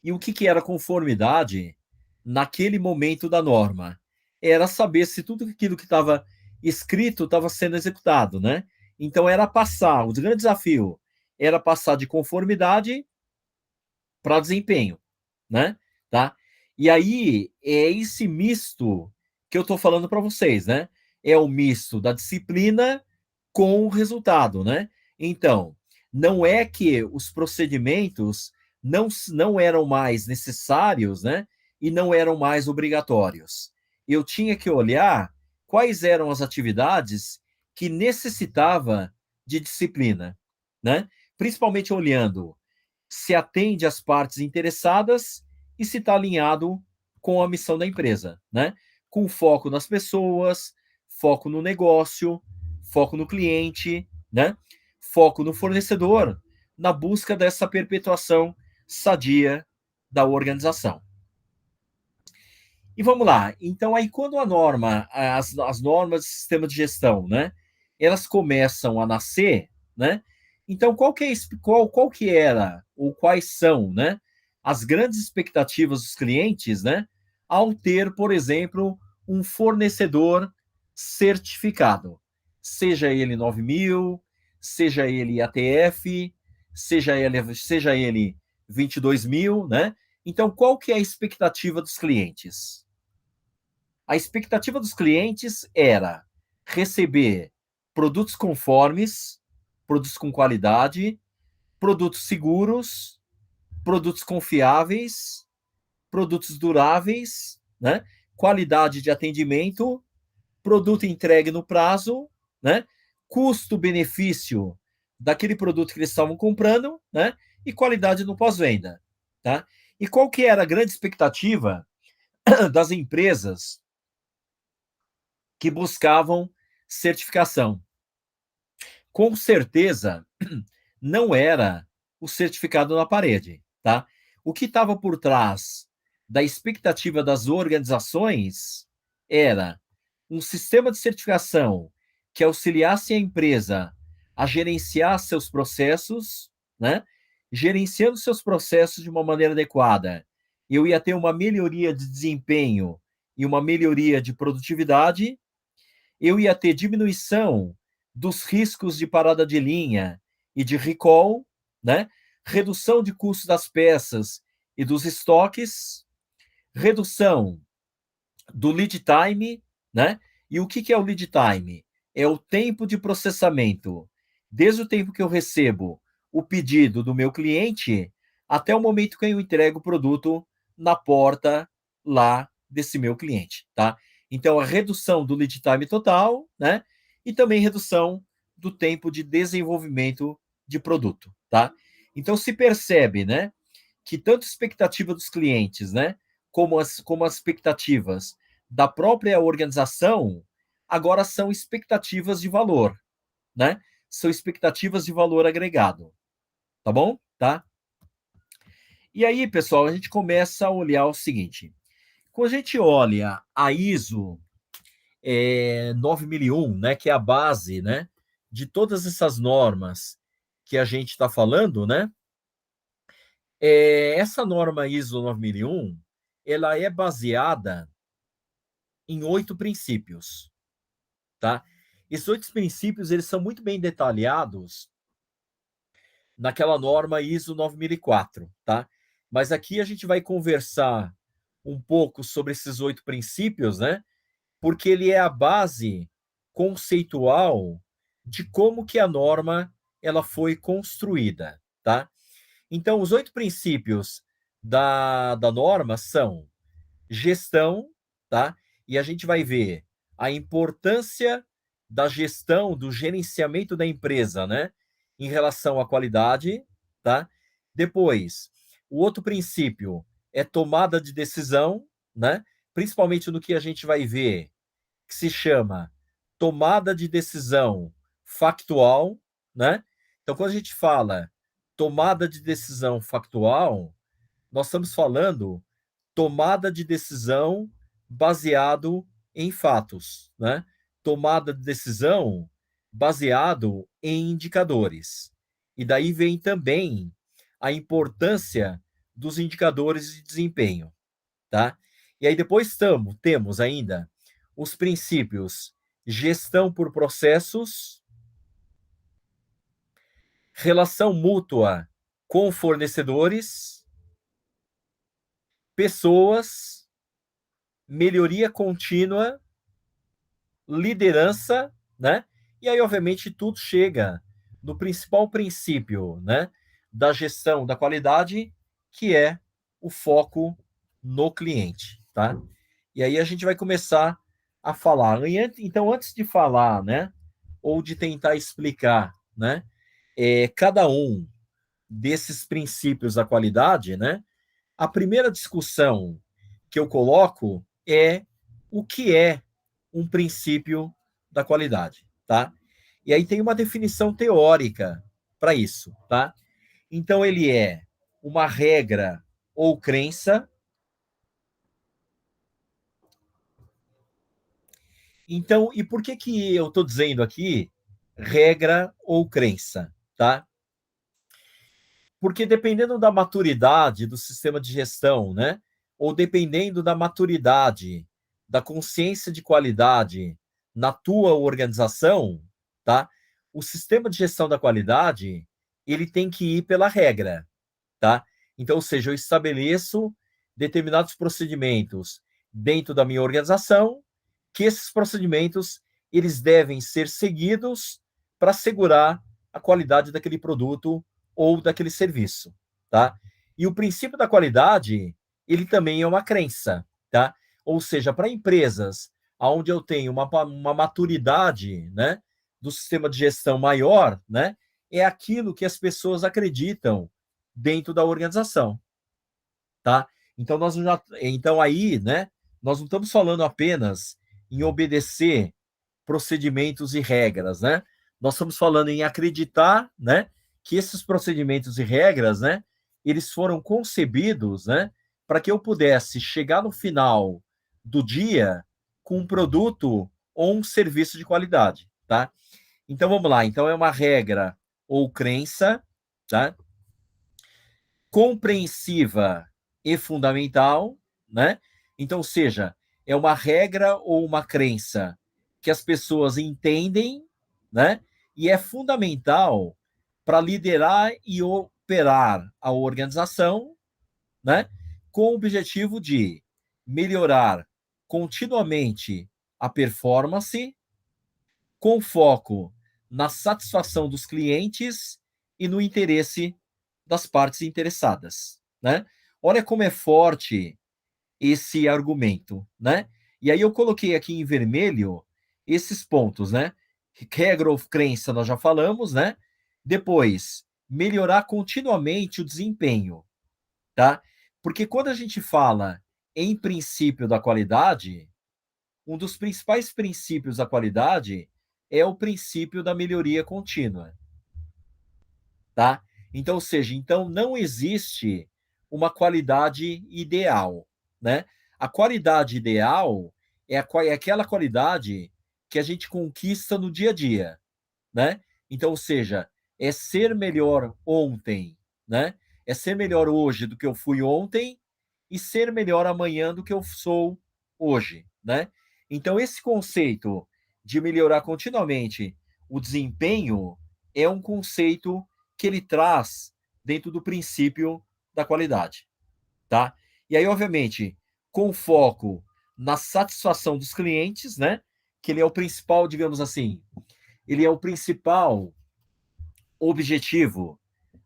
E o que era conformidade naquele momento da norma? Era saber se tudo aquilo que estava escrito estava sendo executado, né? Então era passar, o grande desafio era passar de conformidade para desempenho, né? Tá? E aí é esse misto que eu estou falando para vocês, né? É o misto da disciplina com o resultado, né? Então, não é que os procedimentos não eram mais necessários, né? E não eram mais obrigatórios. Eu tinha que olhar quais eram as atividades que necessitava de disciplina, né? Principalmente olhando se atende às partes interessadas e se está alinhado com a missão da empresa, né? Com foco nas pessoas, foco no negócio, foco no cliente, né? Foco no fornecedor, na busca dessa perpetuação sadia da organização. E vamos lá. Então, aí quando a norma, as normas de sistema de gestão, né, elas começam a nascer, né? Então, qual que era, ou quais são, né, as grandes expectativas dos clientes, né, ao ter, por exemplo, um fornecedor certificado, seja ele 9000, seja ele ATF, seja ele 22000, né? Então, qual que é a expectativa dos clientes? A expectativa dos clientes era receber produtos conformes, produtos com qualidade, produtos seguros, produtos confiáveis, produtos duráveis, né? Qualidade de atendimento, produto entregue no prazo, né? Custo-benefício daquele produto que eles estavam comprando, né? E qualidade no pós-venda, tá? E qual que era a grande expectativa das empresas que buscavam certificação? Com certeza, não era o certificado na parede, tá? O que estava por trás da expectativa das organizações era um sistema de certificação que auxiliasse a empresa a gerenciar seus processos, né? Gerenciando seus processos de uma maneira adequada, eu ia ter uma melhoria de desempenho e uma melhoria de produtividade, eu ia ter diminuição dos riscos de parada de linha e de recall, né? Redução de custo das peças e dos estoques, redução do lead time, né? E o que é o lead time? É o tempo de processamento, desde o tempo que eu recebo o pedido do meu cliente até o momento que eu entrego o produto na porta lá desse meu cliente, tá? Então, a redução do lead time total, né? E também redução do tempo de desenvolvimento de produto, tá? Então, se percebe, né? Que tanto a expectativa dos clientes, né? Como as expectativas da própria organização, agora são expectativas de valor, né? São expectativas de valor agregado, tá bom? Tá? E aí, pessoal, a gente começa a olhar o seguinte. Quando a gente olha a ISO 9001, né, que é a base, né, de todas essas normas que a gente está falando, né? Essa norma ISO 9001, ela é baseada em 8 princípios, tá? Esses 8 princípios, eles são muito bem detalhados naquela norma ISO 9004, tá? Mas aqui a gente vai conversar um pouco sobre esses 8 princípios, né? Porque ele é a base conceitual de como que a norma ela foi construída, tá? Então, os 8 princípios da norma são gestão, tá? E a gente vai ver a importância da gestão, do gerenciamento da empresa, né? Em relação à qualidade, tá? Depois, o outro princípio é tomada de decisão, né? Principalmente no que a gente vai ver, que se chama tomada de decisão factual, né? Então, quando a gente fala tomada de decisão factual, nós estamos falando tomada de decisão baseado em fatos, né? Tomada de decisão baseado em indicadores. E daí vem também a importância dos indicadores de desempenho, tá? E aí depois temos ainda os princípios gestão por processos, relação mútua com fornecedores, pessoas, melhoria contínua, liderança, né? E aí, obviamente, tudo chega no principal princípio, né, da gestão da qualidade, que é o foco no cliente, tá? E aí a gente vai começar a falar. Então, antes de falar, né, ou de tentar explicar, né, cada um desses princípios da qualidade, né, a primeira discussão que eu coloco é o que é um princípio da qualidade, tá? E aí tem uma definição teórica para isso, tá? Então ele é uma regra ou crença Então, e por que que eu estou dizendo aqui regra ou crença, tá? Porque dependendo da maturidade do sistema de gestão, né? Ou dependendo da maturidade, da consciência de qualidade na tua organização, tá? O sistema de gestão da qualidade, ele tem que ir pela regra, tá? Então, ou seja, eu estabeleço determinados procedimentos dentro da minha organização, que esses procedimentos eles devem ser seguidos para assegurar a qualidade daquele produto ou daquele serviço, tá? E o princípio da qualidade, ele também é uma crença, tá? Ou seja, para empresas onde eu tenho uma maturidade, né, do sistema de gestão maior, né, é aquilo que as pessoas acreditam dentro da organização, tá? Então então aí, né, nós não estamos falando apenas em obedecer procedimentos e regras, né? Nós estamos falando em acreditar, né, que esses procedimentos e regras, né, eles foram concebidos, né, para que eu pudesse chegar no final do dia com um produto ou um serviço de qualidade, tá? Então vamos lá. Então é uma regra ou crença, tá? Compreensiva e fundamental, né? Então, seja, é uma regra ou uma crença que as pessoas entendem, né? E é fundamental para liderar e operar a organização, né? Com o objetivo de melhorar continuamente a performance, com foco na satisfação dos clientes e no interesse das partes interessadas, né? Olha como é forte esse argumento, né? E aí eu coloquei aqui em vermelho esses pontos, né? Regra ou crença nós já falamos, né? Depois, melhorar continuamente o desempenho, tá? Porque quando a gente fala em princípio da qualidade, um dos principais princípios da qualidade é o princípio da melhoria contínua, tá? Então, ou seja, então não existe uma qualidade ideal, né? A qualidade ideal é aquela qualidade que a gente conquista no dia a dia, né? Então, ou seja, é ser melhor ontem, né? É ser melhor hoje do que eu fui ontem e ser melhor amanhã do que eu sou hoje, né? Então, esse conceito de melhorar continuamente o desempenho é um conceito que ele traz dentro do princípio da qualidade, tá? E aí, obviamente, com foco na satisfação dos clientes, né? Que ele é o principal, digamos assim, ele é o principal objetivo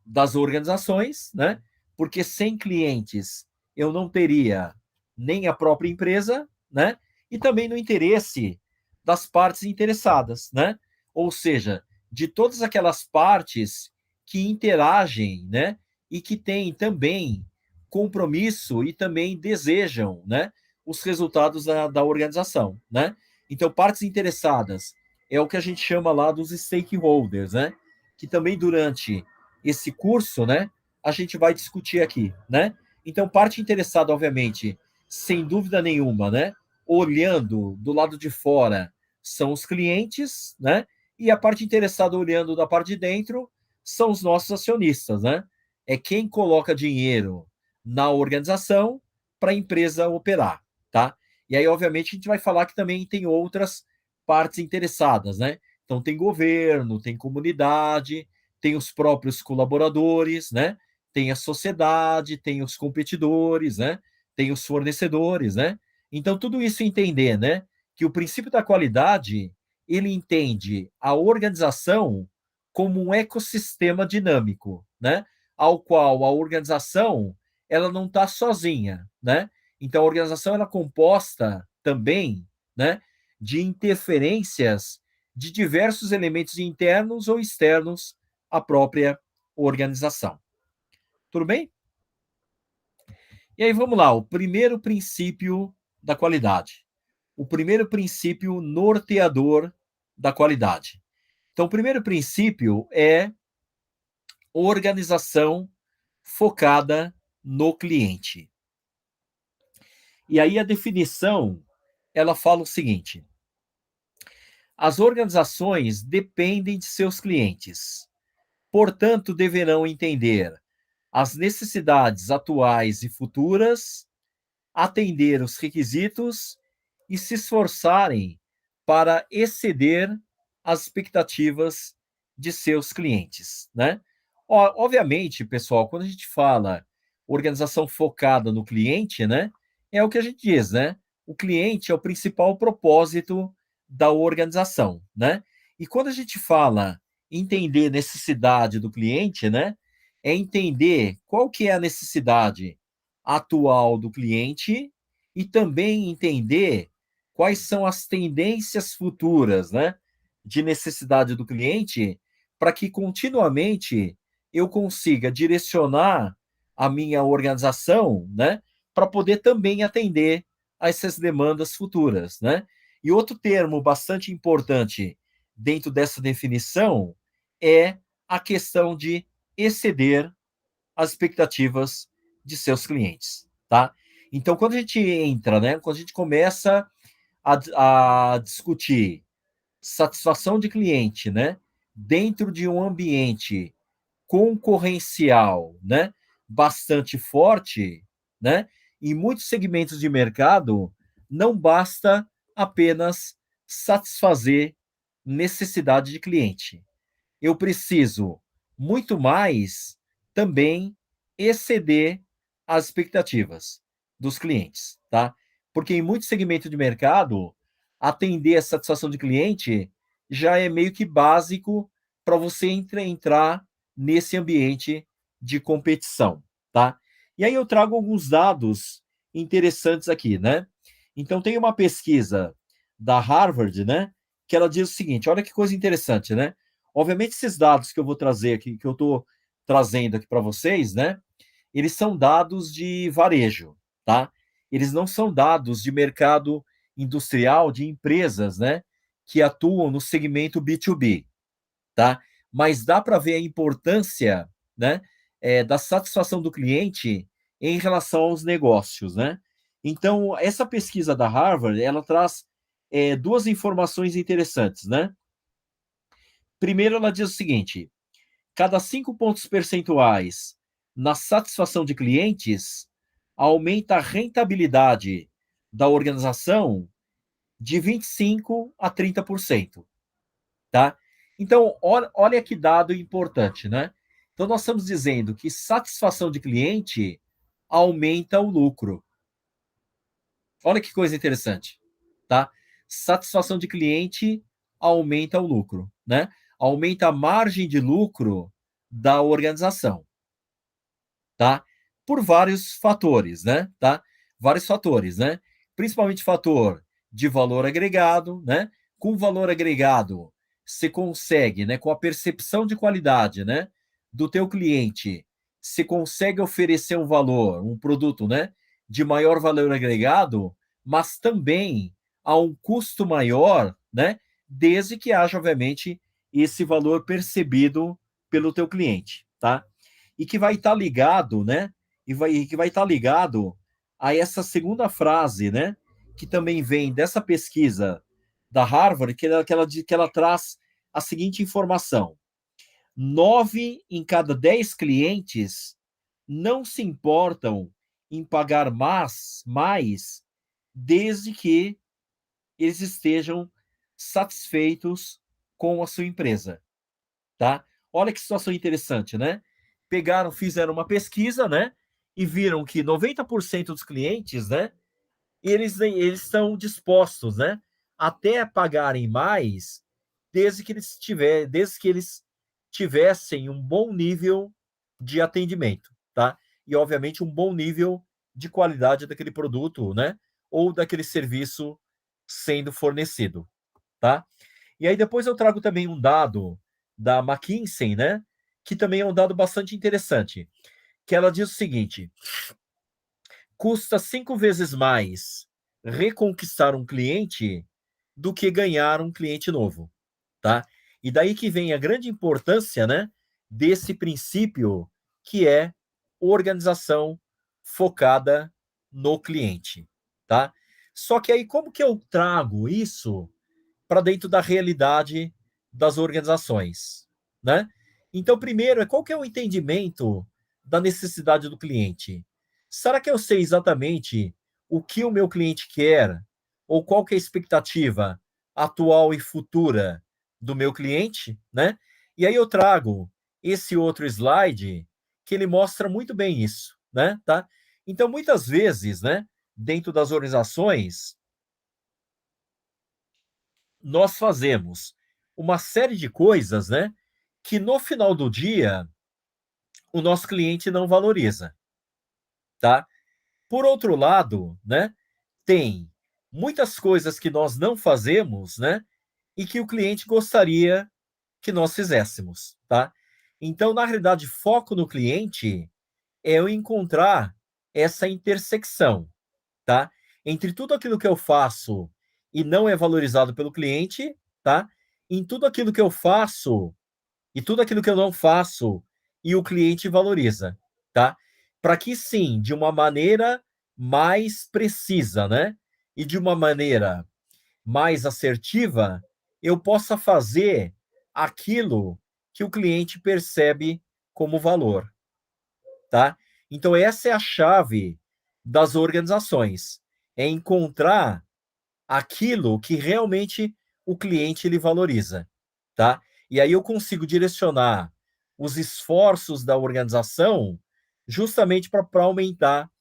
das organizações, né? Porque sem clientes eu não teria nem a própria empresa, né? E também no interesse das partes interessadas, né? Ou seja, de todas aquelas partes que interagem, né? E que têm também compromisso e também desejam, né? Os resultados da organização, né? Então, partes interessadas é o que a gente chama lá dos stakeholders, né? Que também durante esse curso, né, a gente vai discutir aqui, né? Então, parte interessada, obviamente, sem dúvida nenhuma, né, olhando do lado de fora são os clientes, né? E a parte interessada olhando da parte de dentro são os nossos acionistas, né? É quem coloca dinheiro na organização para a empresa operar, tá? E aí, obviamente, a gente vai falar que também tem outras partes interessadas, né? Então, tem governo, tem comunidade, tem os próprios colaboradores, né? Tem a sociedade, tem os competidores, né? Tem os fornecedores, né? Então, tudo isso entender, né? Que o princípio da qualidade, ele entende a organização como um ecossistema dinâmico, né? Ao qual a organização, ela não está sozinha, né? Então, a organização, ela é composta também, né? De interferências de diversos elementos internos ou externos à própria organização. Tudo bem? E aí vamos lá, o primeiro princípio da qualidade. O primeiro princípio norteador da qualidade. Então, o primeiro princípio é organização focada no cliente. E aí a definição, ela fala o seguinte: As organizações dependem de seus clientes. Portanto, deverão entender as necessidades atuais e futuras, atender os requisitos e se esforçarem para exceder as expectativas de seus clientes, né? Obviamente, pessoal, quando a gente fala organização focada no cliente, né, é o que a gente diz, né? O cliente é o principal propósito da organização, né? E quando a gente fala entender necessidade do cliente, né, é entender qual que é a necessidade atual do cliente e também entender quais são as tendências futuras, né, de necessidade do cliente, para que continuamente eu consiga direcionar a minha organização, né, para poder também atender a essas demandas futuras, né? E outro termo bastante importante dentro dessa definição é a questão de exceder as expectativas de seus clientes, tá? Então, quando a gente entra, né, quando a gente começa a discutir satisfação de cliente, né, dentro de um ambiente concorrencial, né, bastante forte, né, em muitos segmentos de mercado, não basta apenas satisfazer necessidade de cliente. Eu preciso muito mais também exceder as expectativas dos clientes, tá? Porque em muitos segmentos de mercado, atender a satisfação de cliente já é meio que básico para você entrar nesse ambiente de competição, tá? E aí eu trago alguns dados interessantes aqui, né? Então tem uma pesquisa da Harvard, né, que ela diz o seguinte, olha que coisa interessante, né? Obviamente, esses dados que eu vou trazer aqui, que eu estou trazendo aqui para vocês, né? Eles são dados de varejo, tá? Eles não são dados de mercado industrial, de empresas, né? Que atuam no segmento B2B, tá? Mas dá para ver a importância, né? Da satisfação do cliente em relação aos negócios, né? Então, essa pesquisa da Harvard, ela traz duas informações interessantes, né? Primeiro, ela diz o seguinte: cada 5 pontos percentuais na satisfação de clientes aumenta a rentabilidade da organização de 25 a 30%, tá? Então, olha que dado importante, né? Então, nós estamos dizendo que satisfação de cliente aumenta o lucro. Olha que coisa interessante, tá? Satisfação de cliente aumenta o lucro, né? Aumenta a margem de lucro da organização, tá? Por vários fatores, né? Tá? Vários fatores, né? Principalmente fator de valor agregado, né? Com valor agregado, você consegue, né? Com a percepção de qualidade, né? Do teu cliente, você consegue oferecer um valor, um produto, né? De maior valor agregado, mas também a um custo maior, né? Desde que haja, obviamente, esse valor percebido pelo teu cliente, tá? E que vai estar ligado, né? Que vai estar ligado a essa segunda frase, né? Que também vem dessa pesquisa da Harvard, que ela traz a seguinte informação: 9 em cada 10 clientes não se importam em pagar mais desde que eles estejam satisfeitos com a sua empresa, tá? Olha que situação interessante, né? Pegaram, fizeram uma pesquisa, né? E viram que 90% dos clientes, né? Eles estão dispostos, né? Até a pagarem mais, desde que eles tivessem um bom nível de atendimento, tá? E, obviamente, um bom nível de qualidade daquele produto, né? Ou daquele serviço sendo fornecido, tá? E aí depois eu trago também um dado da McKinsey, né? Que também é um dado bastante interessante, que ela diz o seguinte: custa 5 vezes mais reconquistar um cliente do que ganhar um cliente novo, tá? E daí que vem a grande importância, né, desse princípio que é organização focada no cliente, tá? Só que aí como que eu trago isso para dentro da realidade das organizações, né? Então, primeiro, qual que é o entendimento da necessidade do cliente? Será que eu sei exatamente o que o meu cliente quer ou qual que é a expectativa atual e futura do meu cliente, né? E aí eu trago esse outro slide que ele mostra muito bem isso, né? Tá? Então, muitas vezes, né, dentro das organizações, nós fazemos uma série de coisas, né, que no final do dia o nosso cliente não valoriza, tá? Por outro lado, né, tem muitas coisas que nós não fazemos, né, e que o cliente gostaria que nós fizéssemos, tá? Então, na realidade, foco no cliente é eu encontrar essa intersecção, tá? Entre tudo aquilo que eu faço e não é valorizado pelo cliente, tá? Em tudo aquilo que eu faço e tudo aquilo que eu não faço e o cliente valoriza, tá? Para que sim, de uma maneira mais precisa, né? E de uma maneira mais assertiva, eu possa fazer aquilo que o cliente percebe como valor, tá? Então essa é a chave das organizações, é encontrar aquilo que realmente o cliente ele valoriza, tá? E aí eu consigo direcionar os esforços da organização justamente para aumentar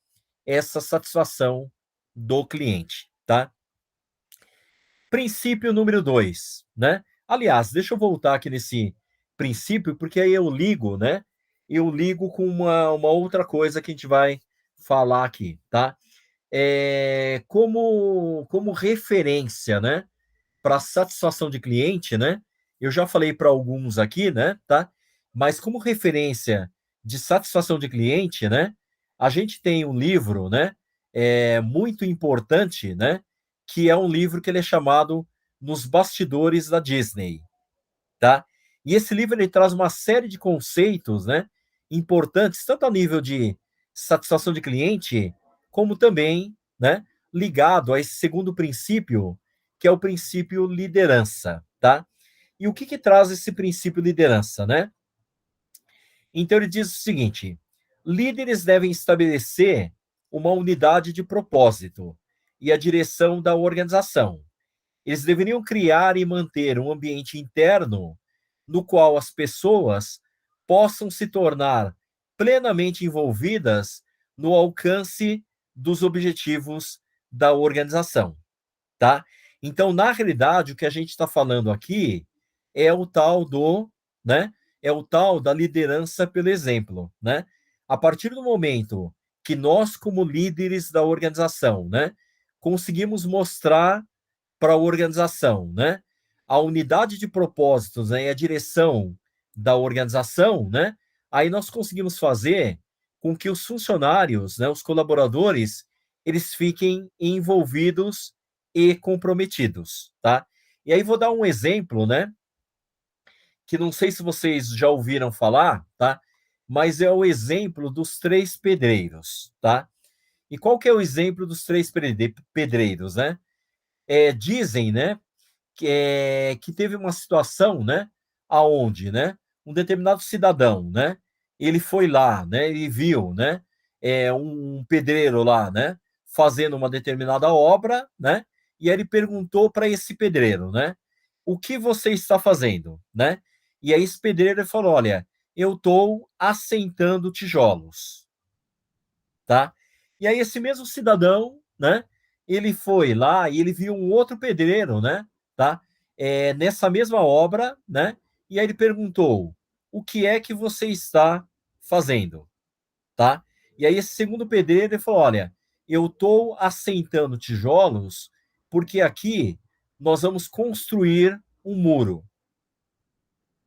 essa satisfação do cliente, tá? Princípio número 2, né? Aliás, deixa eu voltar aqui nesse princípio, porque aí eu ligo, né? Eu ligo com uma outra coisa que a gente vai falar aqui, tá? Como referência, né? Para satisfação de cliente, né? Eu já falei para alguns aqui, né? Tá? Mas como referência de satisfação de cliente, né? A gente tem um livro, né? Muito importante, né? Que é um livro que ele é chamado Nos Bastidores da Disney, tá? E esse livro ele traz uma série de conceitos, né? Importantes, tanto a nível de satisfação de cliente, como também, né? Ligado a esse segundo princípio, que é o princípio liderança, tá? E o que que traz esse princípio liderança, né? Então ele diz o seguinte: líderes devem estabelecer uma unidade de propósito e a direção da organização. Eles deveriam criar e manter um ambiente interno no qual as pessoas possam se tornar plenamente envolvidas no alcance dos objetivos da organização, tá? Então, na realidade, o que a gente está falando aqui é o tal do, né? É o tal da liderança pelo exemplo, né? A partir do momento que nós, como líderes da organização, né, conseguimos mostrar para a organização, né, a unidade de propósitos, né, e a direção da organização, né, aí nós conseguimos fazer com que os funcionários, né, os colaboradores, eles fiquem envolvidos e comprometidos, tá? E aí vou dar um exemplo, né, que não sei se vocês já ouviram falar, tá? Mas é o exemplo dos três pedreiros, tá? E qual que é o exemplo dos três pedreiros, né? Dizem, né, que teve uma situação, né, aonde, né, um determinado cidadão, né, ele foi lá, né, ele viu, né, um pedreiro lá, né, fazendo uma determinada obra, né, e aí ele perguntou para esse pedreiro, né, o que você está fazendo, né? E aí esse pedreiro falou, olha, eu estou assentando tijolos, tá? E aí esse mesmo cidadão, né, ele foi lá e ele viu um outro pedreiro, né, tá? Nessa mesma obra, né? E aí ele perguntou: "O que é que você está fazendo?", tá? E aí esse segundo pedreiro ele falou: "Olha, eu estou assentando tijolos porque aqui nós vamos construir um muro",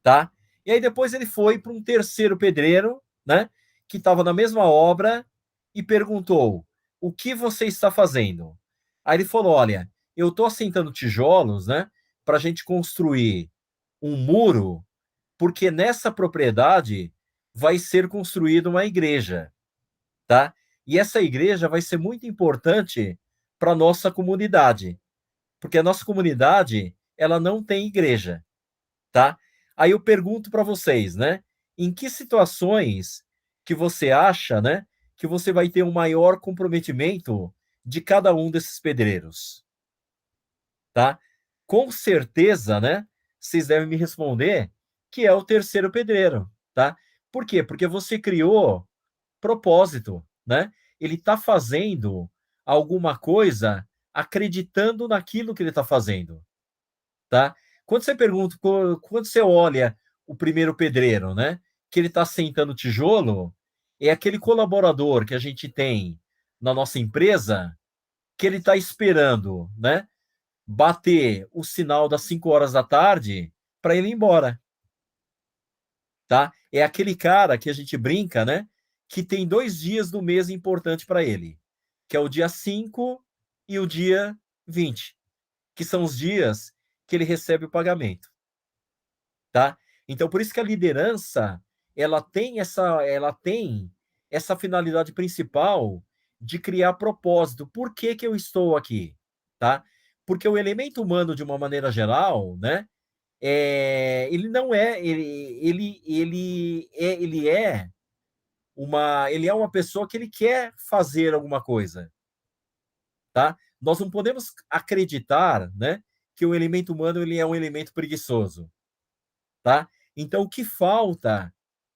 tá? E aí depois ele foi para um terceiro pedreiro, né, que estava na mesma obra e perguntou: "O que você está fazendo?". Aí ele falou: "Olha, eu estou assentando tijolos, né, para a gente construir um muro, porque nessa propriedade vai ser construída uma igreja, tá? E essa igreja vai ser muito importante para nossa comunidade, porque a nossa comunidade ela não tem igreja, tá? Aí eu pergunto para vocês, né? Em que situações que você acha, né, que você vai ter um maior comprometimento de cada um desses pedreiros, tá? Com certeza, né, vocês devem me responder que é o terceiro pedreiro, tá? Por quê? Porque você criou propósito, né? Ele está fazendo alguma coisa acreditando naquilo que ele está fazendo, tá? Quando você pergunta, quando você olha o primeiro pedreiro, né, que ele está sentando tijolo, é aquele colaborador que a gente tem na nossa empresa que ele está esperando, né, bater o sinal das 5 horas da tarde para ele ir embora, tá? É aquele cara que a gente brinca, né, que tem 2 dias do mês importante para ele, que é o dia 5 e o dia 20, que são os dias que ele recebe o pagamento, tá? Então, por isso que a liderança, ela tem essa finalidade principal de criar propósito. Por que que eu estou aqui, tá? Porque o elemento humano, de uma maneira geral, né, ele não é, ele é uma pessoa que ele quer fazer alguma coisa, tá? Nós não podemos acreditar, né, que o elemento humano ele é um elemento preguiçoso, tá? Então, o que falta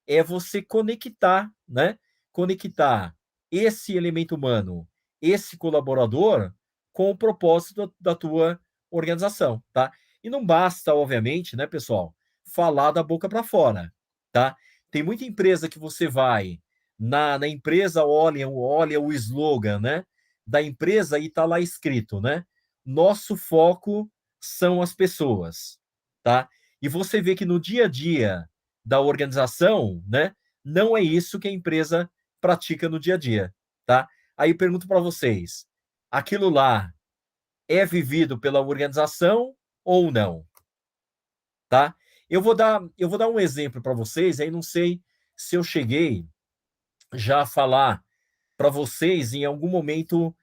é você conectar, né? Conectar esse elemento humano, esse colaborador, com o propósito da tua organização, tá? E não basta, obviamente, né, pessoal, falar da boca para fora, tá? Tem muita empresa que você vai na empresa, olha o slogan, né, da empresa e tá lá escrito, né? Nosso foco são as pessoas, tá? E você vê que no dia a dia da organização, né, não é isso que a empresa pratica no dia a dia, tá? Aí eu pergunto para vocês, aquilo lá é vivido pela organização ou não, tá? Eu vou dar um exemplo para vocês, aí não sei se eu cheguei já a falar para vocês em algum momento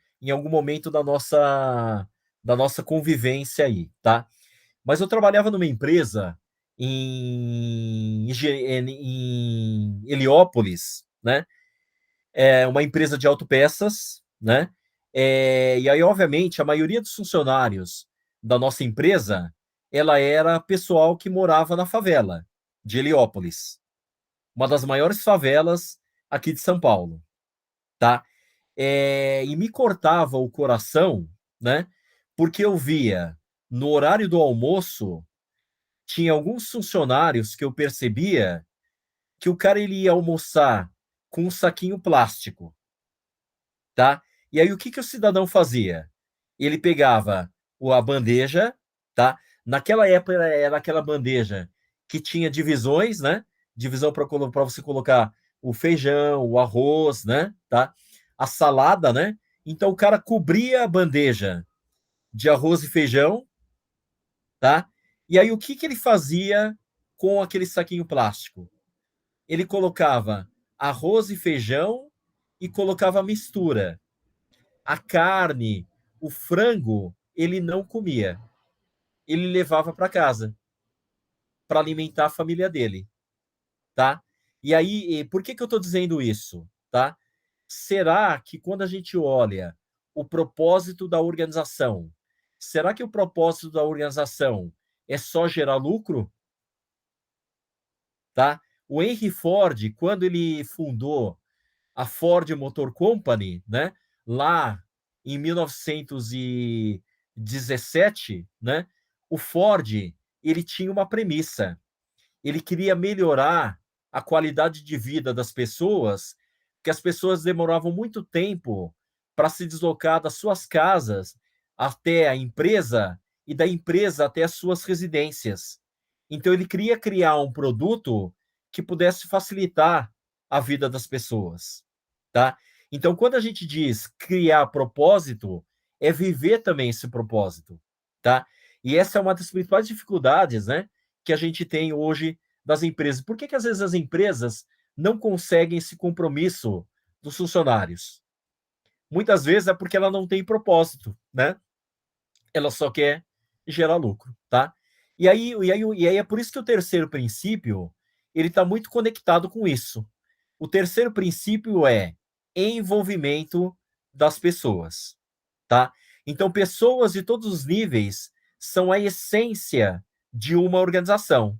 da nossa convivência aí, tá? Mas eu trabalhava numa empresa em Heliópolis, né? É uma empresa de autopeças, né? E aí, obviamente, a maioria dos funcionários da nossa empresa, ela era pessoal que morava na favela de Heliópolis, uma das maiores favelas aqui de São Paulo, tá? E me cortava o coração, né? Porque eu via no horário do almoço tinha alguns funcionários que eu percebia que o cara ele ia almoçar com um saquinho plástico, tá? E aí o que que o cidadão fazia? Ele pegava a bandeja, tá? Naquela época era aquela bandeja que tinha divisões, né? Divisão para você colocar o feijão, o arroz, né? Tá? A salada, né? Então o cara cobria a bandeja de arroz e feijão, tá? E aí o que que ele fazia com aquele saquinho plástico? Ele colocava arroz e feijão e colocava mistura. A carne, o frango, ele não comia. Ele levava para casa para alimentar a família dele, tá? E aí, por que que eu estou dizendo isso, tá? Será que quando a gente olha o propósito da organização, será que o propósito da organização é só gerar lucro, tá? O Henry Ford, quando ele fundou a Ford Motor Company, né, lá em 1917, né, o Ford, ele tinha uma premissa. Ele queria melhorar a qualidade de vida das pessoas, porque as pessoas demoravam muito tempo para se deslocar das suas casas até a empresa e da empresa até as suas residências. Então ele queria criar um produto que pudesse facilitar a vida das pessoas, tá? Então quando a gente diz criar propósito, é viver também esse propósito, tá? E essa é uma das principais dificuldades, né, que a gente tem hoje das empresas. Por que que às vezes as empresas não conseguem esse compromisso dos funcionários? Muitas vezes é porque ela não tem propósito, né? Ela só quer gerar lucro, tá? E aí é por isso que o terceiro princípio, ele está muito conectado com isso. O terceiro princípio é envolvimento das pessoas, tá? Então, pessoas de todos os níveis são a essência de uma organização.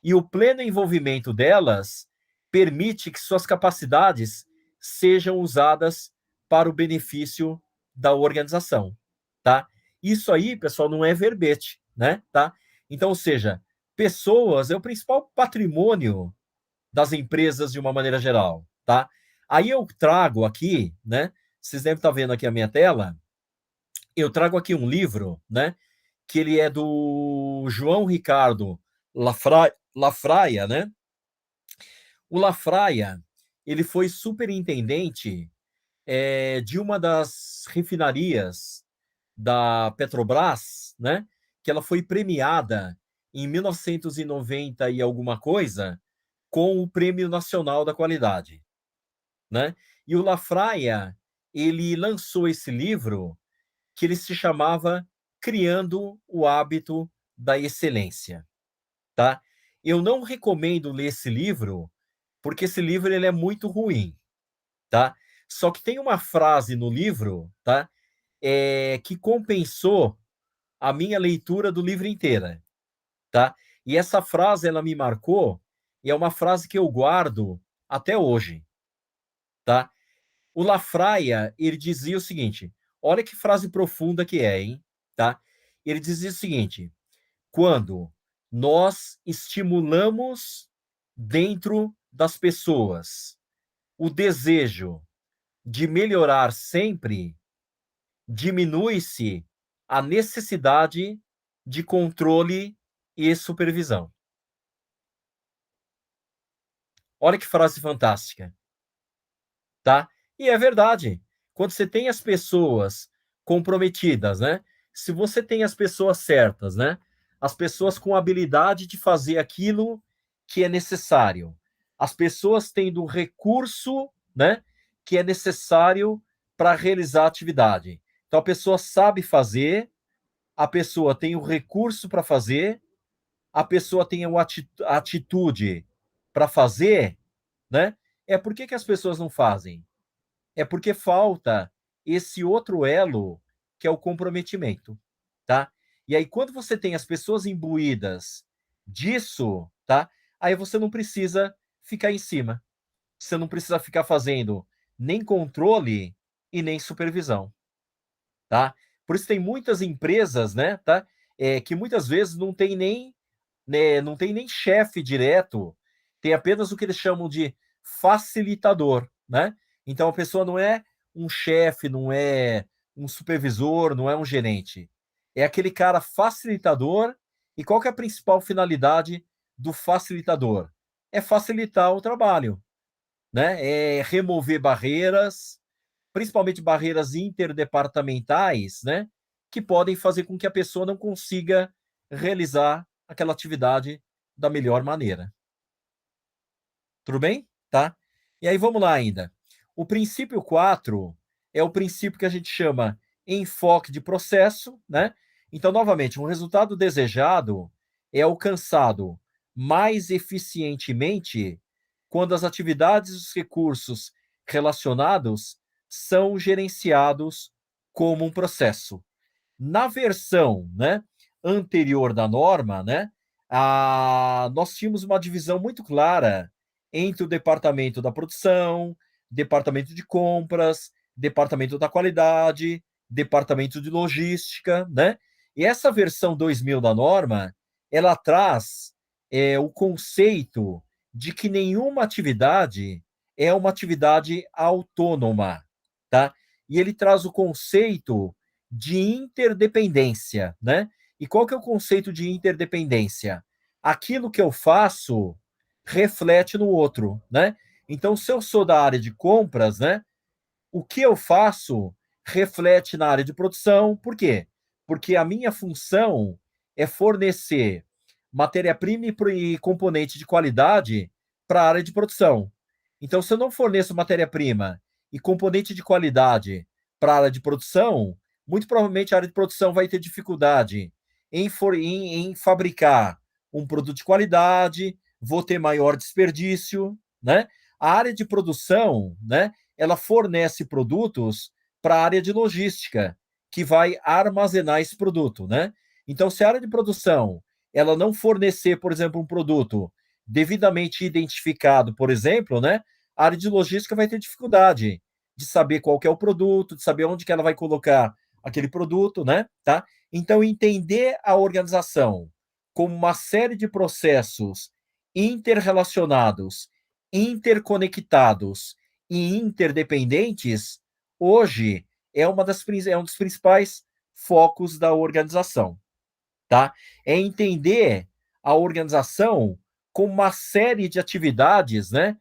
E o pleno envolvimento delas permite que suas capacidades sejam usadas para o benefício da organização, tá? Isso aí, pessoal, não é verbete, né? Tá? Então, ou seja, pessoas é o principal patrimônio das empresas de uma maneira geral, tá? Aí eu trago aqui, né? Vocês devem estar vendo aqui a minha tela. Eu trago aqui um livro, né? Que ele é do João Ricardo Lafraia, né? O Lafraia, ele foi superintendente de uma das refinarias da Petrobras, né? Que ela foi premiada em 1990 e alguma coisa com o Prêmio Nacional da Qualidade, né? E o Lafraia, ele lançou esse livro que ele se chamava Criando o Hábito da Excelência, tá? Eu não recomendo ler esse livro, porque esse livro ele é muito ruim, tá? Só que tem uma frase no livro, tá? Que compensou a minha leitura do livro inteira, tá? E essa frase ela me marcou e é uma frase que eu guardo até hoje, tá? O Lafraia, ele dizia o seguinte, olha que frase profunda que é, hein? Tá? Ele dizia o seguinte, quando nós estimulamos dentro das pessoas o desejo de melhorar sempre, diminui-se a necessidade de controle e supervisão. Olha que frase fantástica, tá? E é verdade. Quando você tem as pessoas comprometidas, né? Se você tem as pessoas certas, né? As pessoas com habilidade de fazer aquilo que é necessário. As pessoas tendo o recurso, né? Que é necessário para realizar a atividade. Então a pessoa sabe fazer, a pessoa tem o recurso para fazer, a pessoa tem a atitude para fazer, né? Por que as pessoas não fazem? É porque falta esse outro elo que é o comprometimento, tá? E aí quando você tem as pessoas imbuídas disso, tá? Aí você não precisa ficar em cima. Você não precisa ficar fazendo nem controle e nem supervisão, tá? Por isso tem muitas empresas, né, tá? Que muitas vezes não tem nem, né, não tem nem chefe direto, tem apenas o que eles chamam de facilitador, né? Então a pessoa não é um chefe, não é um supervisor, não é um gerente. É aquele cara facilitador. E qual que é a principal finalidade do facilitador? É facilitar o trabalho, né? É remover barreiras, principalmente barreiras interdepartamentais, né? Que podem fazer com que a pessoa não consiga realizar aquela atividade da melhor maneira. Tudo bem? Tá? E aí vamos lá ainda. O princípio 4 é o princípio que a gente chama enfoque de processo, né? Então, novamente, um resultado desejado é alcançado mais eficientemente quando as atividades e os recursos relacionados são gerenciados como um processo. Na versão, né, anterior da norma, né, nós tínhamos uma divisão muito clara entre o departamento da produção, departamento de compras, departamento da qualidade, departamento de logística, né? E essa versão 2000 da norma, ela traz o conceito de que nenhuma atividade é uma atividade autônoma, tá? E ele traz o conceito de interdependência, né? E qual que é o conceito de interdependência? Aquilo que eu faço reflete no outro, né? Então, se eu sou da área de compras, né? O que eu faço reflete na área de produção. Por quê? Porque a minha função é fornecer matéria-prima e componente de qualidade para a área de produção. Então, se eu não forneço matéria-prima e componente de qualidade para a área de produção, muito provavelmente a área de produção vai ter dificuldade em fabricar um produto de qualidade, vou ter maior desperdício, né? A área de produção, né, ela fornece produtos para a área de logística, que vai armazenar esse produto, né? Então, se a área de produção ela não fornecer, por exemplo, um produto devidamente identificado, por exemplo, né, a área de logística vai ter dificuldade de saber qual que é o produto, de saber onde que ela vai colocar aquele produto, né? Tá? Então, entender a organização como uma série de processos interrelacionados, interconectados e interdependentes, hoje é um dos principais focos da organização, tá? É entender a organização como uma série de atividades, né,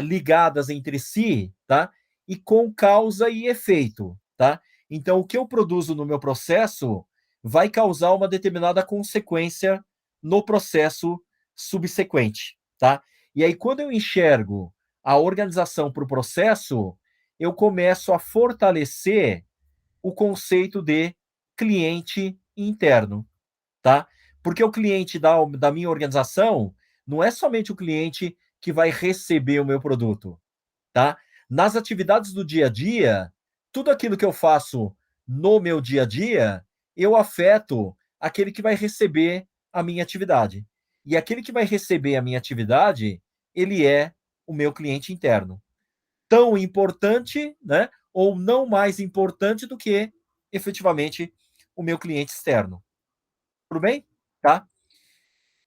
ligadas entre si, tá? E com causa e efeito, tá? Então, o que eu produzo no meu processo vai causar uma determinada consequência no processo subsequente, tá? E aí, quando eu enxergo a organização para o processo, eu começo a fortalecer o conceito de cliente interno, tá? Porque o cliente da minha organização não é somente o cliente que vai receber o meu produto, tá? Nas atividades do dia a dia, tudo aquilo que eu faço no meu dia a dia, eu afeto aquele que vai receber a minha atividade. E aquele que vai receber a minha atividade, ele é o meu cliente interno. Tão importante, né? Ou não mais importante do que efetivamente o meu cliente externo. Tudo bem? Tá?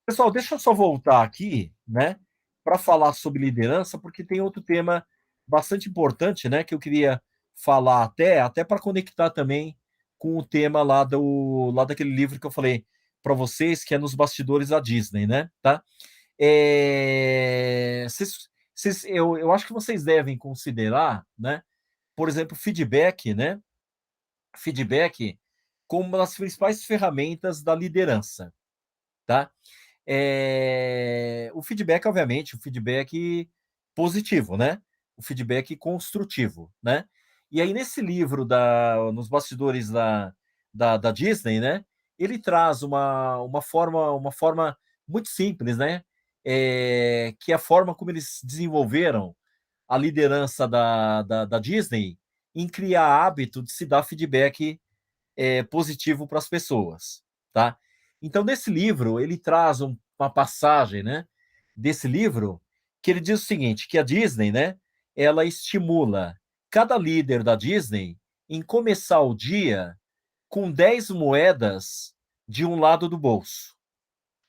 Pessoal, deixa eu só voltar aqui, né, para falar sobre liderança, porque tem outro tema bastante importante, né, que eu queria falar até para conectar também com o tema lá daquele livro que eu falei para vocês, que é Nos Bastidores da Disney, né, tá? Eu acho que vocês devem considerar, né, por exemplo, feedback como uma das principais ferramentas da liderança, tá? O feedback, obviamente, o feedback positivo, né? O feedback construtivo, né? E aí, nesse livro, nos bastidores da Disney, né? Ele traz uma forma muito simples, né? Que é a forma como eles desenvolveram a liderança da Disney em criar hábito de se dar feedback positivo para as pessoas, tá? Então, nesse livro, ele traz uma passagem, né, desse livro, que ele diz o seguinte, que a Disney, né, ela estimula cada líder da Disney em começar o dia com 10 moedas de um lado do bolso,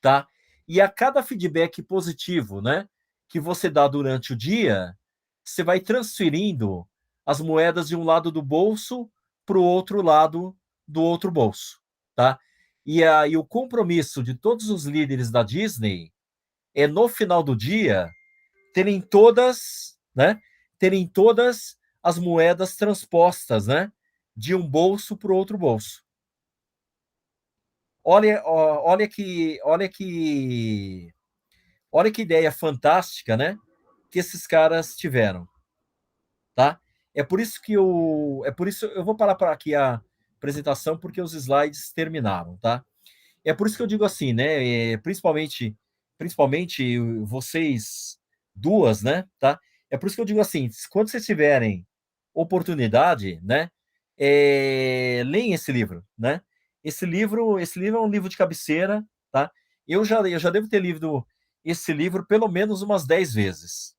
tá? E a cada feedback positivo, né, que você dá durante o dia, você vai transferindo as moedas de um lado do bolso para o outro lado do outro bolso, tá? E aí o compromisso de todos os líderes da Disney é no final do dia terem todas, né, terem todas as moedas transpostas, né, de um bolso para o outro bolso. Olha que ideia fantástica, né? Que esses caras tiveram, tá? É por isso eu vou parar para aqui a apresentação porque os slides terminaram, tá? É por isso que eu digo assim, né? Principalmente vocês duas, né? Tá? É por isso que eu digo assim, quando vocês tiverem oportunidade, né? Leem esse livro, né? Esse livro é um livro de cabeceira, tá? Eu já devo ter lido esse livro pelo menos umas 10 vezes,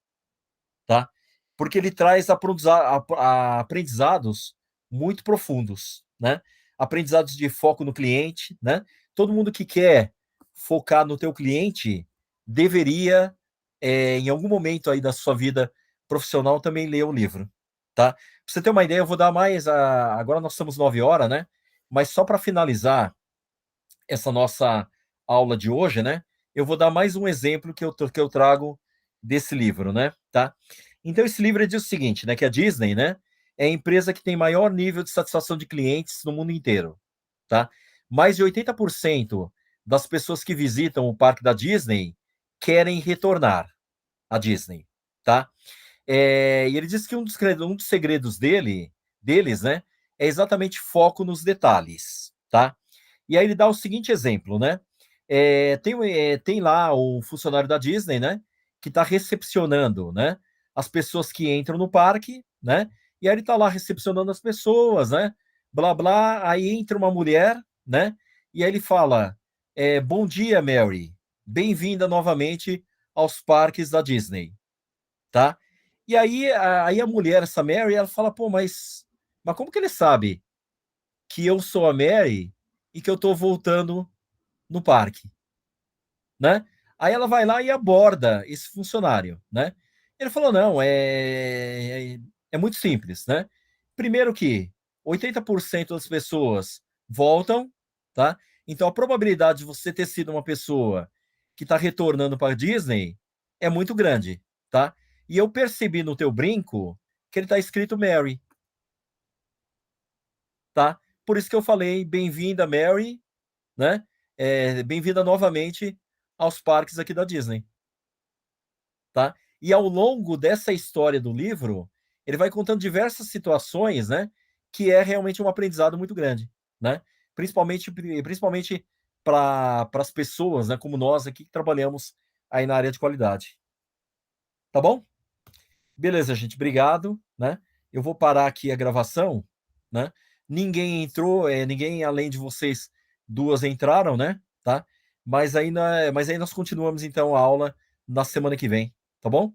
tá? Porque ele traz aprendizados muito profundos, né? Aprendizados de foco no cliente, né? Todo mundo que quer focar no teu cliente deveria, em algum momento aí da sua vida profissional, também ler o livro, tá? Pra você ter uma ideia, eu vou dar mais. Agora nós estamos 9 horas, né? Mas só para finalizar essa nossa aula de hoje, né? Eu vou dar mais um exemplo que eu trago desse livro, né? Tá? Então, esse livro diz o seguinte, né? Que a Disney, né? É a empresa que tem maior nível de satisfação de clientes no mundo inteiro, tá? Mais de 80% das pessoas que visitam o parque da Disney querem retornar à Disney, tá? E ele diz que um dos segredos deles, né? É exatamente foco nos detalhes, tá? E aí ele dá o seguinte exemplo, né? Tem lá o funcionário da Disney, né? Que está recepcionando, né? As pessoas que entram no parque, né? E aí ele está lá recepcionando as pessoas, né? Blá, blá. Aí entra uma mulher, né? E aí ele fala, bom dia, Mary. Bem-vinda novamente aos parques da Disney, tá? E aí a mulher, essa Mary, ela fala, pô, mas como que ele sabe que eu sou a Mary e que eu tô voltando no parque, né? Aí ela vai lá e aborda esse funcionário, né? Ele falou, não, é muito simples, né? Primeiro que 80% das pessoas voltam, tá? Então a probabilidade de você ter sido uma pessoa que está retornando para a Disney é muito grande, tá? E eu percebi no teu brinco que ele está escrito Mary, tá? Por isso que eu falei, bem-vinda, Mary, né? Bem-vinda novamente aos parques aqui da Disney, tá? E ao longo dessa história do livro, ele vai contando diversas situações, né? Que é realmente um aprendizado muito grande, né? Principalmente para as pessoas, né? Como nós aqui que trabalhamos aí na área de qualidade. Tá bom? Beleza, gente. Obrigado, né? Eu vou parar aqui a gravação, né? Ninguém entrou, ninguém além de vocês duas entraram, né? Tá? Mas aí nós continuamos então a aula na semana que vem, tá bom?